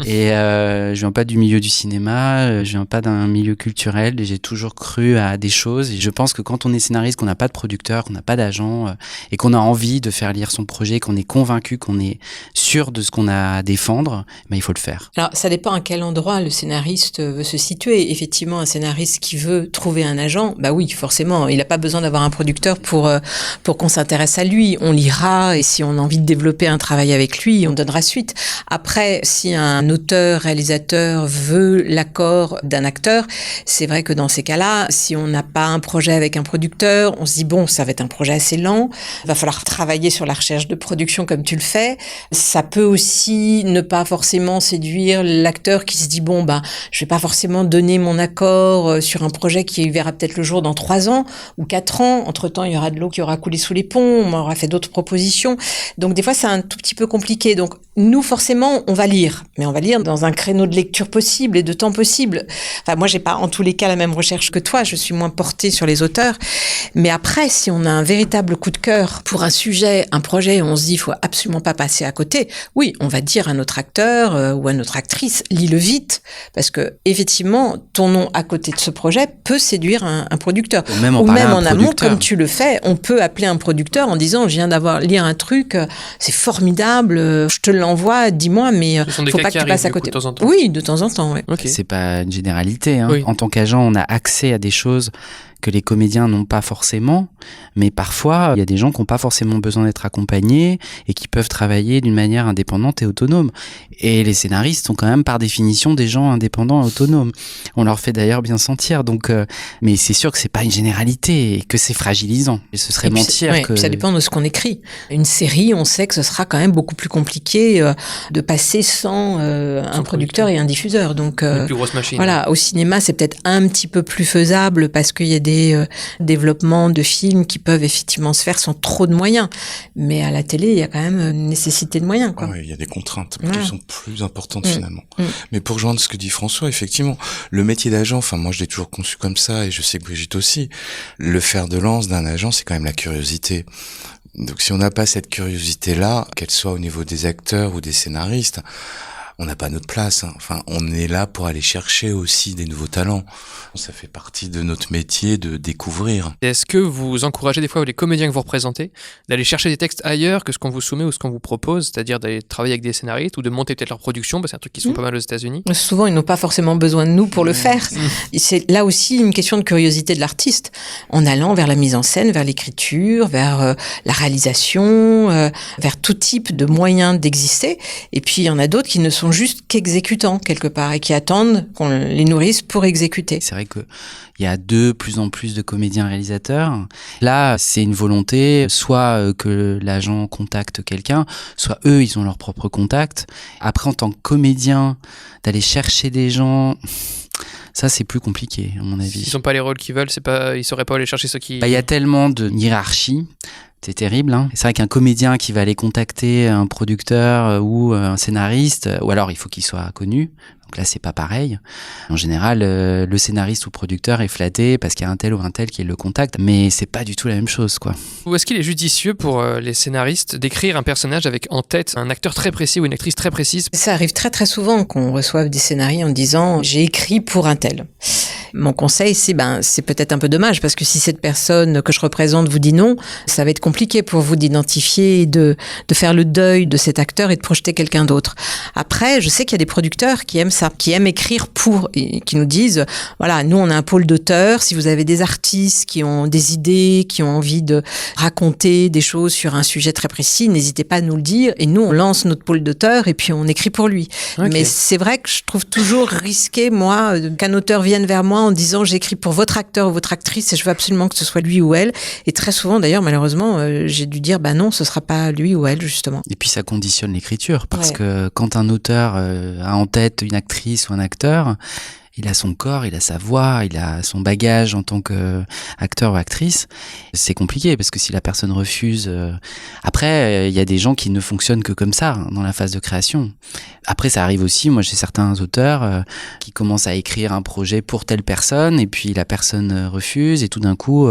et je viens pas du milieu du cinéma, je viens pas d'un milieu culturel, et j'ai toujours cru à des choses, et je pense que quand on est scénariste, qu'on n'a pas de producteur, qu'on n'a pas d'agent, et qu'on a envie de faire lire son projet, qu'on est convaincu, qu'on est sûr de ce qu'on a à défendre, il faut le faire. Alors, ça dépend à quel endroit le scénariste veut se situer. Effectivement, un scénariste qui veut trouver un agent, bah oui, forcément, il n'a pas besoin d'avoir un producteur pour qu'on s'intéresse à lui. On lira, et si on a envie de développer un travail avec lui, on donnera suite. Après, si un auteur, réalisateur veut l'accord d'un acteur, c'est vrai que dans ces cas-là, si on n'a pas un projet avec un producteur, on se dit bon, ça va être un projet assez lent, va falloir travailler sur la recherche de production comme tu le fais. Ça peut aussi ne pas forcément séduire l'acteur qui se dit bon, je vais pas forcément donner mon accord sur un projet qui verra peut-être le jour dans 3 ans ou 4 ans. Entre-temps, il y aura de l'eau qui aura coulé sous les ponts, on m'aura fait d'autres propositions. Donc des fois, c'est un tout petit peu compliqué. Donc nous, forcément, on va lire, mais on va lire dans un créneau de lecture possible et de temps possible. Enfin, moi, j'ai pas en tous les cas la même recherche que toi, je suis moins portée sur les auteurs. Mais après, si on a un véritable coup de cœur pour un sujet, un projet, on se dit, il faut absolument pas passer à côté. Oui, on va dire à notre acteur ou à notre actrice, lis-le vite, parce que effectivement, ton nom à côté de ce projet peut séduire un producteur. Ou même en amont, comme tu le fais, on peut appeler un producteur en disant, je viens lire un truc, c'est formidable, je te l'envoie, dis-moi, mais faut pas que tu passes à côté. De temps en temps. Oui, de temps en temps, oui. Okay. C'est pas une généralité. Oui. En tant qu'agent, on a accès à des choses que les comédiens n'ont pas forcément, mais parfois, il y a des gens qui n'ont pas forcément besoin d'être accompagnés et qui peuvent travailler d'une manière indépendante et autonome. Et les scénaristes sont quand même par définition des gens indépendants et autonomes. On leur fait d'ailleurs bien sentir. Donc, mais c'est sûr que c'est pas une généralité et que c'est fragilisant. Et ce serait mentir que... Ça dépend de ce qu'on écrit. Une série, on sait que ce sera quand même beaucoup plus compliqué de passer sans un producteur et un diffuseur. Donc, une plus grosse machine. Voilà, au cinéma, c'est peut-être un petit peu plus faisable parce qu'il y a des développements de films qui peuvent effectivement se faire sans trop de moyens. Mais à la télé, il y a quand même une nécessité de moyens, quoi. Oui, il y a des contraintes qui sont plus importantes finalement. Mmh. Mais pour rejoindre ce que dit François, effectivement, le métier d'agent, moi je l'ai toujours conçu comme ça et je sais que Brigitte aussi, le fer de lance d'un agent, c'est quand même la curiosité. Donc si on n'a pas cette curiosité-là, qu'elle soit au niveau des acteurs ou des scénaristes, on n'a pas notre place. Enfin, on est là pour aller chercher aussi des nouveaux talents. Ça fait partie de notre métier de découvrir. Est-ce que vous encouragez des fois les comédiens que vous représentez d'aller chercher des textes ailleurs que ce qu'on vous soumet ou ce qu'on vous propose, c'est-à-dire d'aller travailler avec des scénaristes ou de monter peut-être leur production, c'est un truc qui se fait pas mal aux États-Unis. Souvent, ils n'ont pas forcément besoin de nous pour le faire. C'est là aussi une question de curiosité de l'artiste, en allant vers la mise en scène, vers l'écriture, vers la réalisation, vers tout type de moyens d'exister. Et puis, il y en a d'autres qui ne sont juste qu'exécutants quelque part et qui attendent qu'on les nourrisse pour exécuter. C'est vrai que il y a de plus en plus de comédiens réalisateurs. Là, c'est une volonté, soit que l'agent contacte quelqu'un, soit eux, ils ont leur propre contact. Après, en tant que comédien, d'aller chercher des gens, ça, c'est plus compliqué, à mon avis. S'ils n'ont pas les rôles qu'ils veulent, ils sauraient pas aller chercher ceux qui... Il y a tellement de hiérarchie. C'est terrible, hein. C'est vrai qu'un comédien qui va aller contacter un producteur ou un scénariste, ou alors il faut qu'il soit connu. Donc là, c'est pas pareil. En général, le scénariste ou producteur est flatté parce qu'il y a un tel ou un tel qui le contacte, mais c'est pas du tout la même chose, quoi. Ou est-ce qu'il est judicieux pour les scénaristes d'écrire un personnage avec en tête un acteur très précis ou une actrice très précise? Ça arrive très très souvent qu'on reçoive des scénarios en disant « j'ai écrit pour un tel ». Mon conseil, c'est peut-être un peu dommage parce que si cette personne que je représente vous dit non, ça va être compliqué pour vous d'identifier et de faire le deuil de cet acteur et de projeter quelqu'un d'autre. Après, je sais qu'il y a des producteurs qui aiment ça, qui aiment écrire pour, et qui nous disent, voilà, nous on a un pôle d'auteurs, si vous avez des artistes qui ont des idées, qui ont envie de raconter des choses sur un sujet très précis, n'hésitez pas à nous le dire et nous on lance notre pôle d'auteurs et puis on écrit pour lui. Okay. Mais c'est vrai que je trouve toujours risqué, moi, qu'un auteur vienne vers moi en disant j'écris pour votre acteur ou votre actrice et je veux absolument que ce soit lui ou elle. Et très souvent, d'ailleurs, malheureusement, j'ai dû dire non, ce sera pas lui ou elle, justement. Et puis ça conditionne l'écriture parce que quand un auteur a en tête une actrice ou un acteur, il a son corps, il a sa voix, il a son bagage en tant qu'acteur ou actrice. C'est compliqué parce que si la personne refuse... Après, il y a des gens qui ne fonctionnent que comme ça dans la phase de création. Après, ça arrive aussi, moi j'ai certains auteurs qui commencent à écrire un projet pour telle personne et puis la personne refuse et tout d'un coup,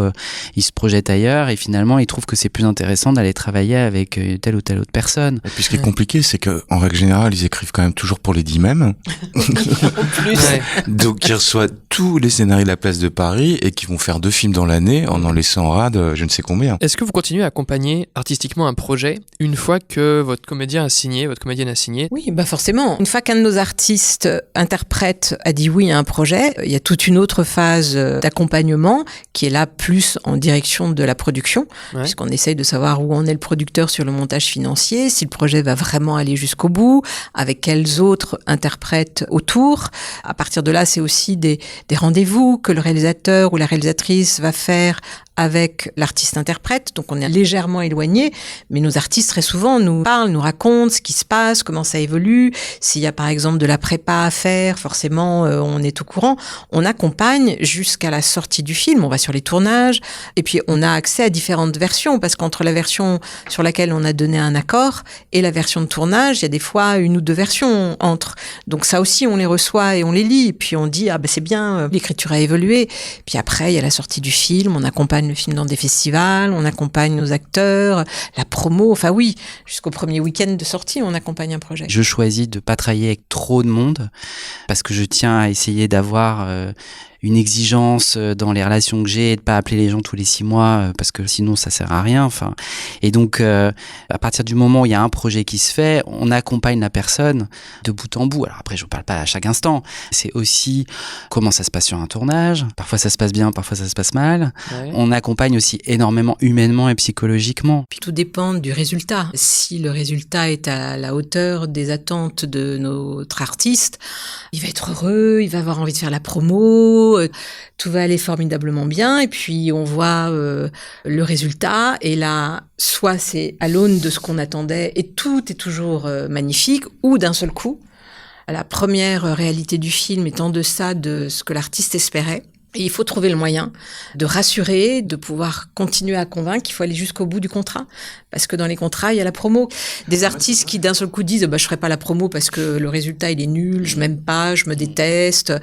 ils se projettent ailleurs et finalement, ils trouvent que c'est plus intéressant d'aller travailler avec telle ou telle autre personne. Et puis ce qui est compliqué, c'est qu'en règle générale, ils écrivent quand même toujours pour les 10 mêmes. En plus. Donc ils reçoivent tous les scénarios de la place de Paris et qui vont faire 2 films dans l'année en laissant en rade je ne sais combien. Est-ce que vous continuez à accompagner artistiquement un projet une fois que votre comédien a signé, votre comédienne a signé? Oui, forcément. Une fois qu'un de nos artistes interprète a dit oui à un projet, il y a toute une autre phase d'accompagnement qui est là plus en direction de la production, puisqu'on essaye de savoir où en est le producteur sur le montage financier, si le projet va vraiment aller jusqu'au bout, avec quels autres interprètes autour. À partir de là, c'est aussi des rendez-vous que le réalisateur ou la réalisatrice va faire avec l'artiste-interprète, donc on est légèrement éloigné, mais nos artistes très souvent nous parlent, nous racontent ce qui se passe, comment ça évolue, s'il y a par exemple de la prépa à faire, forcément on est au courant, on accompagne jusqu'à la sortie du film, on va sur les tournages, et puis on a accès à différentes versions, parce qu'entre la version sur laquelle on a donné un accord et la version de tournage, il y a des fois 1 ou 2 versions entre, donc ça aussi on les reçoit et on les lit, et puis on dit c'est bien, l'écriture a évolué, puis après il y a la sortie du film, on accompagne le film dans des festivals, on accompagne nos acteurs, la promo, enfin oui, jusqu'au premier week-end de sortie, on accompagne un projet. Je choisis de pas travailler avec trop de monde parce que je tiens à essayer d'avoir une exigence dans les relations que j'ai et de pas appeler les gens tous les 6 mois parce que sinon ça sert à rien. Enfin, et donc à partir du moment où il y a un projet qui se fait, on accompagne la personne de bout en bout. Alors après, je ne parle pas à chaque instant. C'est aussi comment ça se passe sur un tournage. Parfois ça se passe bien, parfois ça se passe mal. Ouais. On accompagne aussi énormément humainement et psychologiquement. Puis tout dépend du résultat. Si le résultat est à la hauteur des attentes de notre artiste, il va être heureux, il va avoir envie de faire la promo. Tout va aller formidablement bien et puis on voit le résultat et là soit c'est à l'aune de ce qu'on attendait et tout est toujours magnifique ou d'un seul coup la première réalité du film est en deçà de ce que l'artiste espérait. Et il faut trouver le moyen de rassurer, de pouvoir continuer à convaincre qu'il faut aller jusqu'au bout du contrat. Parce que dans les contrats, il y a la promo. Des artistes qui d'un seul coup disent je ferai pas la promo parce que le résultat il est nul, je m'aime pas, je me déteste.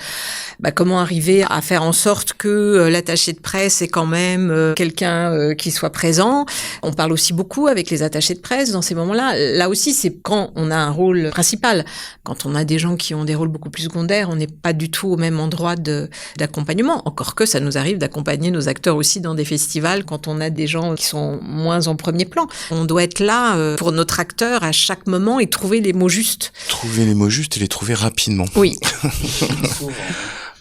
Comment arriver à faire en sorte que l'attaché de presse est quand même quelqu'un qui soit présent. On parle aussi beaucoup avec les attachés de presse dans ces moments-là. Là aussi, c'est quand on a un rôle principal. Quand on a des gens qui ont des rôles beaucoup plus secondaires, on n'est pas du tout au même endroit d'accompagnement. Encore que ça nous arrive d'accompagner nos acteurs aussi dans des festivals quand on a des gens qui sont moins en premier plan. On doit être là pour notre acteur à chaque moment et trouver les mots justes. Trouver les mots justes et les trouver rapidement. Oui.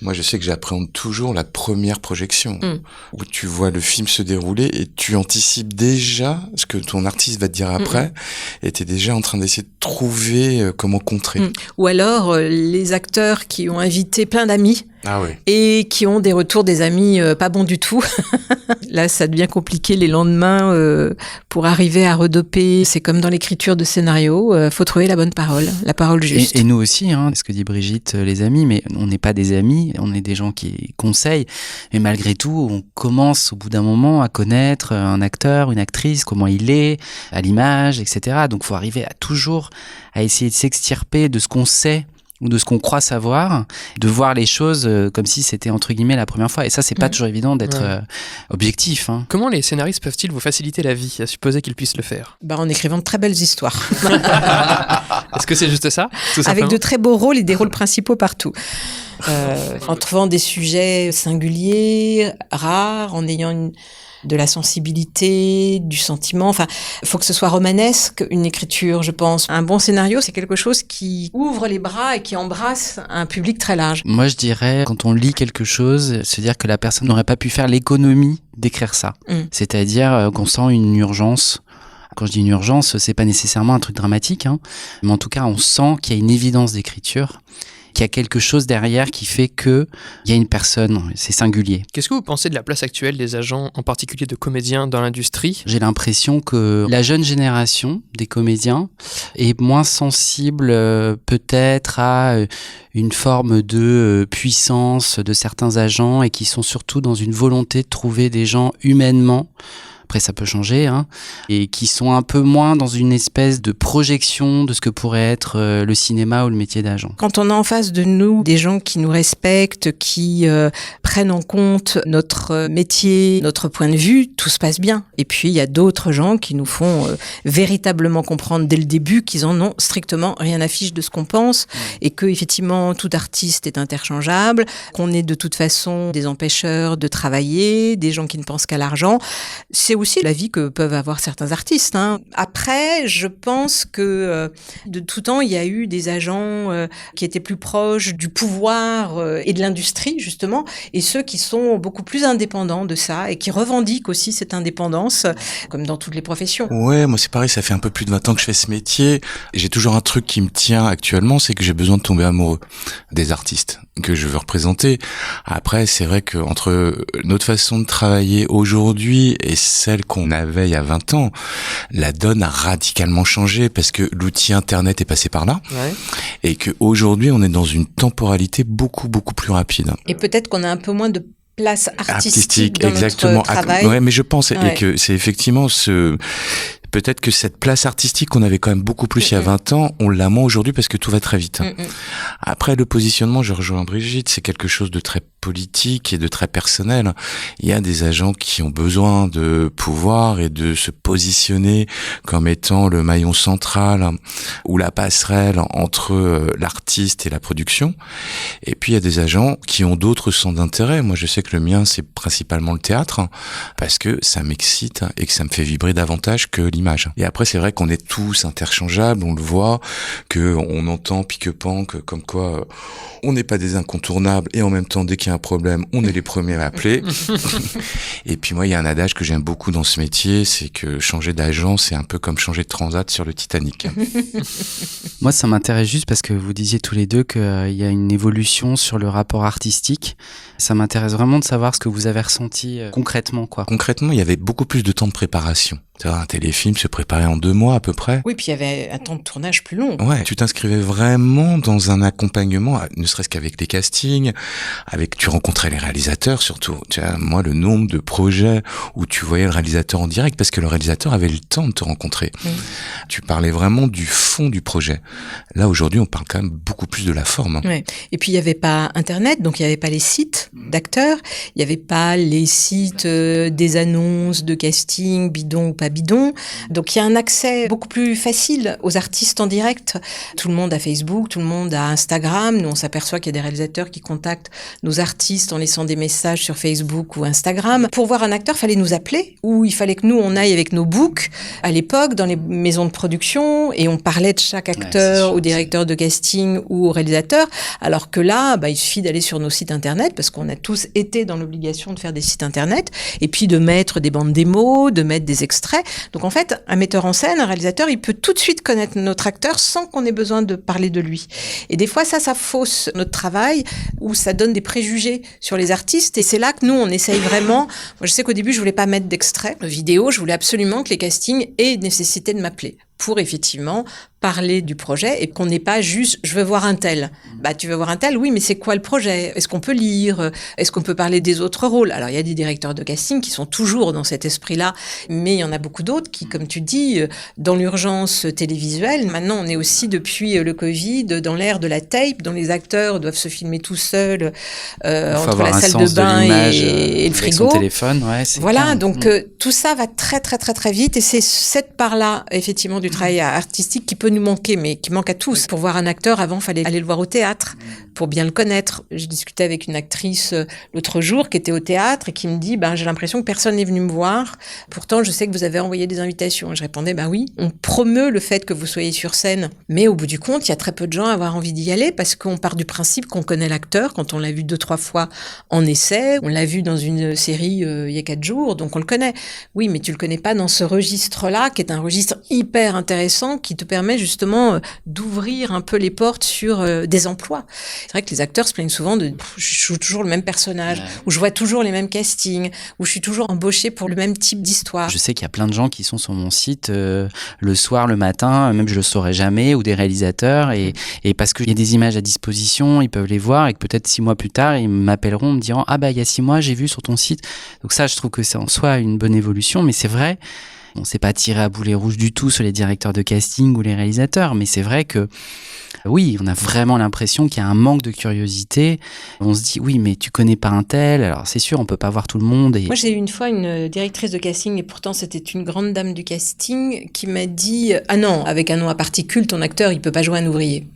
Moi, je sais que j'appréhende toujours la première projection, où tu vois le film se dérouler et tu anticipes déjà ce que ton artiste va te dire après, et t'es déjà en train d'essayer de trouver comment contrer. Ou alors, les acteurs qui ont invité plein d'amis, et qui ont des retours des amis pas bons du tout. Là, ça devient compliqué les lendemains pour arriver à redoper. C'est comme dans l'écriture de scénario, faut trouver la bonne parole, la parole juste. Et nous aussi, ce que dit Brigitte, les amis, mais on n'est pas des amis, on est des gens qui conseillent. Mais malgré tout, on commence au bout d'un moment à connaître un acteur, une actrice, comment il est, à l'image, etc. Donc, faut arriver à toujours à essayer de s'extirper de ce qu'on sait ou de ce qu'on croit savoir, de voir les choses comme si c'était entre guillemets la première fois. Et ça, c'est pas toujours évident d'être objectif. Comment les scénaristes peuvent-ils vous faciliter la vie, à supposer qu'ils puissent le faire ? En écrivant de très belles histoires. Est-ce que c'est juste ça, tout Avec simplement ? de très beaux rôles et des rôles principaux partout. En trouvant des sujets singuliers, rares, en ayant de la sensibilité, du sentiment. Enfin, il faut que ce soit romanesque, une écriture, je pense. Un bon scénario, c'est quelque chose qui ouvre les bras et qui embrasse un public très large. Moi, je dirais, quand on lit quelque chose, se dire que la personne n'aurait pas pu faire l'économie d'écrire ça. C'est-à-dire qu'on sent une urgence. Quand je dis une urgence, c'est pas nécessairement un truc dramatique, hein, mais en tout cas, on sent qu'il y a une évidence d'écriture, qu'il y a quelque chose derrière qui fait que il y a une personne, c'est singulier. Qu'est-ce que vous pensez de la place actuelle des agents, en particulier de comédiens dans l'industrie ? J'ai l'impression que la jeune génération des comédiens est moins sensible peut-être à une forme de puissance de certains agents et qui sont surtout dans une volonté de trouver des gens humainement. Après, ça peut changer, hein, et qui sont un peu moins dans une espèce de projection de ce que pourrait être le cinéma ou le métier d'agent. Quand on a en face de nous des gens qui nous respectent, qui prennent en compte notre métier, notre point de vue, tout se passe bien. Et puis, il y a d'autres gens qui nous font véritablement comprendre dès le début qu'ils en ont strictement rien à fiche de ce qu'on pense et que, effectivement, tout artiste est interchangeable, qu'on est de toute façon des empêcheurs de travailler, des gens qui ne pensent qu'à l'argent. C'est aussi la vie que peuvent avoir certains artistes, hein. Après, je pense que de tout temps, il y a eu des agents qui étaient plus proches du pouvoir et de l'industrie, justement, et ceux qui sont beaucoup plus indépendants de ça et qui revendiquent aussi cette indépendance, comme dans toutes les professions. Ouais, moi c'est pareil, ça fait un peu plus de 20 ans que je fais ce métier. Et j'ai toujours un truc qui me tient actuellement, c'est que j'ai besoin de tomber amoureux des artistes que je veux représenter. Après, c'est vrai que entre notre façon de travailler aujourd'hui et celle qu'on avait il y a 20 ans, la donne a radicalement changé parce que l'outil Internet est passé par là. Ouais. Et qu'aujourd'hui, on est dans une temporalité beaucoup plus rapide. Et peut-être qu'on a un peu moins de place artistique dans exactement. notre travail. Ouais, mais je pense Ouais. et que c'est effectivement peut-être que cette place artistique qu'on avait quand même beaucoup plus il y a 20 ans, on l'a moins aujourd'hui parce que tout va très vite. Après, le positionnement, je rejoins Brigitte, c'est quelque chose de très politique et de très personnel. Il y a des agents qui ont besoin de pouvoir et de se positionner comme étant le maillon central ou la passerelle entre l'artiste et la production. Et puis, il y a des agents qui ont d'autres centres d'intérêt. Moi, je sais que le mien, c'est principalement le théâtre parce que ça m'excite et que ça me fait vibrer davantage que l'image. Et après, c'est vrai qu'on est tous interchangeables, on le voit, que on entend pique-panque comme quoi on n'est pas des incontournables et en même temps, dès qu'il y a un problème, on est les premiers à appeler. Et puis moi, il y a un adage que j'aime beaucoup dans ce métier, c'est que changer d'agent, c'est un peu comme changer de transat sur le Titanic. Moi, ça m'intéresse juste parce que vous disiez tous les deux qu'il y a une évolution sur le rapport artistique. Ça m'intéresse vraiment de savoir ce que vous avez ressenti concrètement, quoi. Concrètement, il y avait beaucoup plus de temps de préparation. C'est-à-dire, un téléfilm se préparait en 2 mois à peu près. Oui, puis il y avait un temps de tournage plus long. Ouais, tu t'inscrivais vraiment dans un accompagnement, ne serait-ce qu'avec les castings, tu rencontrais les réalisateurs surtout. Tu vois, moi, le nombre de projets où tu voyais le réalisateur en direct, parce que le réalisateur avait le temps de te rencontrer. Tu parlais vraiment du fond du projet. Là, aujourd'hui, on parle quand même beaucoup plus de la forme. Ouais. Et puis, il n'y avait pas Internet, donc il n'y avait pas les sites d'acteurs, il n'y avait pas les sites des annonces de casting, bidon ou pas bidon. Donc, il y a un accès beaucoup plus facile aux artistes en direct. Tout le monde a Facebook, tout le monde a Instagram. Nous, on s'aperçoit qu'il y a des réalisateurs qui contactent nos artistes en laissant des messages sur Facebook ou Instagram. Pour voir un acteur, il fallait nous appeler ou il fallait que nous, on aille avec nos books à l'époque dans les maisons de production et on parlait de chaque acteur, au directeur de casting ou au réalisateur. Alors que là, il suffit d'aller sur nos sites internet parce qu'on a tous été dans l'obligation de faire des sites internet et puis de mettre des bandes démos, de mettre des extraits. Donc en fait, un metteur en scène, un réalisateur, il peut tout de suite connaître notre acteur sans qu'on ait besoin de parler de lui. Et des fois, ça fausse notre travail ou ça donne des préjugés sur les artistes. Et c'est là que nous, on essaye vraiment. Moi, je sais qu'au début, je voulais pas mettre d'extrait de vidéo. Je voulais absolument que les castings aient nécessité de m'appeler pour effectivement parler du projet et qu'on n'ait pas juste « je veux voir un tel ». Tu veux voir un tel, oui, mais c'est quoi le projet ? Est-ce qu'on peut lire ? Est-ce qu'on peut parler des autres rôles ? Alors, il y a des directeurs de casting qui sont toujours dans cet esprit-là, mais il y en a beaucoup d'autres qui, comme tu dis, dans l'urgence télévisuelle, maintenant on est aussi depuis le Covid dans l'ère de la tape, dont les acteurs doivent se filmer tout seuls entre la salle de bain et le frigo. Son téléphone, voilà, clair. donc tout ça va très très très très vite et c'est cette part-là, effectivement, du travail artistique qui peut nous manquer, mais qui manque à tous. Pour voir un acteur, avant, fallait aller le voir au théâtre pour bien le connaître. J'ai discuté avec une actrice l'autre jour qui était au théâtre et qui me dit j'ai l'impression que personne n'est venu me voir. Pourtant, je sais que vous avez envoyé des invitations. Et je répondais oui, on promeut le fait que vous soyez sur scène, mais au bout du compte, il y a très peu de gens à avoir envie d'y aller parce qu'on part du principe qu'on connaît l'acteur quand on l'a vu 2-3 fois en essai, on l'a vu dans une série il y a 4 jours, donc on le connaît. Oui, mais tu le connais pas dans ce registre-là, qui est un registre hyper intéressant, qui te permet justement d'ouvrir un peu les portes sur des emplois. C'est vrai que les acteurs se plaignent souvent de je joue toujours le même personnage, ou je vois toujours les mêmes castings, ou je suis toujours embauchée pour le même type d'histoire. Je sais qu'il y a plein de gens qui sont sur mon site le soir, le matin, même je le saurais jamais, ou des réalisateurs, et parce qu'il y a des images à disposition, ils peuvent les voir, et que peut-être 6 mois plus tard, ils m'appelleront en me dirant il y a 6 mois, j'ai vu sur ton site. Donc ça, je trouve que c'est en soi une bonne évolution, mais c'est vrai, on s'est pas tiré à boulet rouge du tout sur les directeurs de casting ou les réalisateurs, mais c'est vrai que oui, on a vraiment l'impression qu'il y a un manque de curiosité. On se dit, oui, mais tu connais pas un tel. Alors, c'est sûr, on peut pas voir tout le monde. Moi, j'ai eu une fois une directrice de casting, et pourtant, c'était une grande dame du casting, qui m'a dit, non, avec un nom à particules, ton acteur, il peut pas jouer un ouvrier.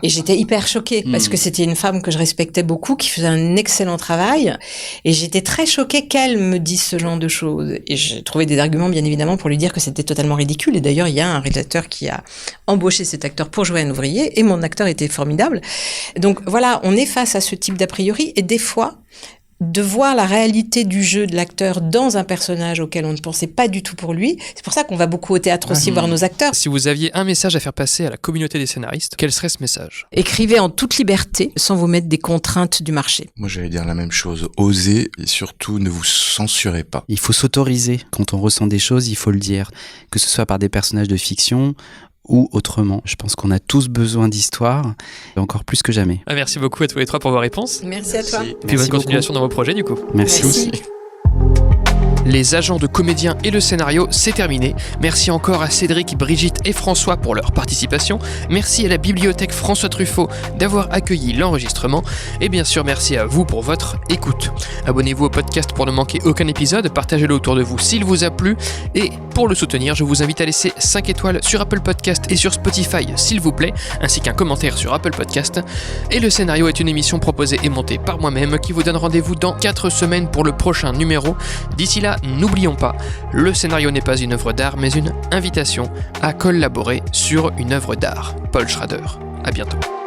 Et j'étais hyper choquée parce que c'était une femme que je respectais beaucoup, qui faisait un excellent travail. Et j'étais très choquée qu'elle me dise ce genre de choses. Et j'ai trouvé des arguments, bien évidemment, pour lui dire que c'était totalement ridicule. Et d'ailleurs, il y a un réalisateur qui a embauché cet acteur pour jouer un ouvrier. Et mon acteur était formidable. Donc voilà, on est face à ce type d'a priori. Et des fois, de voir la réalité du jeu de l'acteur dans un personnage auquel on ne pensait pas du tout pour lui. C'est pour ça qu'on va beaucoup au théâtre aussi voir nos acteurs. Si vous aviez un message à faire passer à la communauté des scénaristes, quel serait ce message ? Écrivez en toute liberté, sans vous mettre des contraintes du marché. Moi, j'allais dire la même chose. Osez et surtout, ne vous censurez pas. Il faut s'autoriser. Quand on ressent des choses, il faut le dire. Que ce soit par des personnages de fiction ou autrement. Je pense qu'on a tous besoin d'histoire, et encore plus que jamais. Merci beaucoup à tous les 3 pour vos réponses. Merci à toi. Et puis bonne continuation dans vos projets du coup. Merci. Les agents de comédiens et le scénario, c'est terminé. Merci encore à Cédric, Brigitte et François pour leur participation. Merci à la bibliothèque François Truffaut d'avoir accueilli l'enregistrement. Et bien sûr, merci à vous pour votre écoute. Abonnez-vous au podcast pour ne manquer aucun épisode. Partagez-le autour de vous s'il vous a plu. Et pour le soutenir, je vous invite à laisser 5 étoiles sur Apple Podcast et sur Spotify, s'il vous plaît, ainsi qu'un commentaire sur Apple Podcast. Et le scénario est une émission proposée et montée par moi-même qui vous donne rendez-vous dans 4 semaines pour le prochain numéro. D'ici là, n'oublions pas, le scénario n'est pas une œuvre d'art, mais une invitation à collaborer sur une œuvre d'art. Paul Schrader. À bientôt.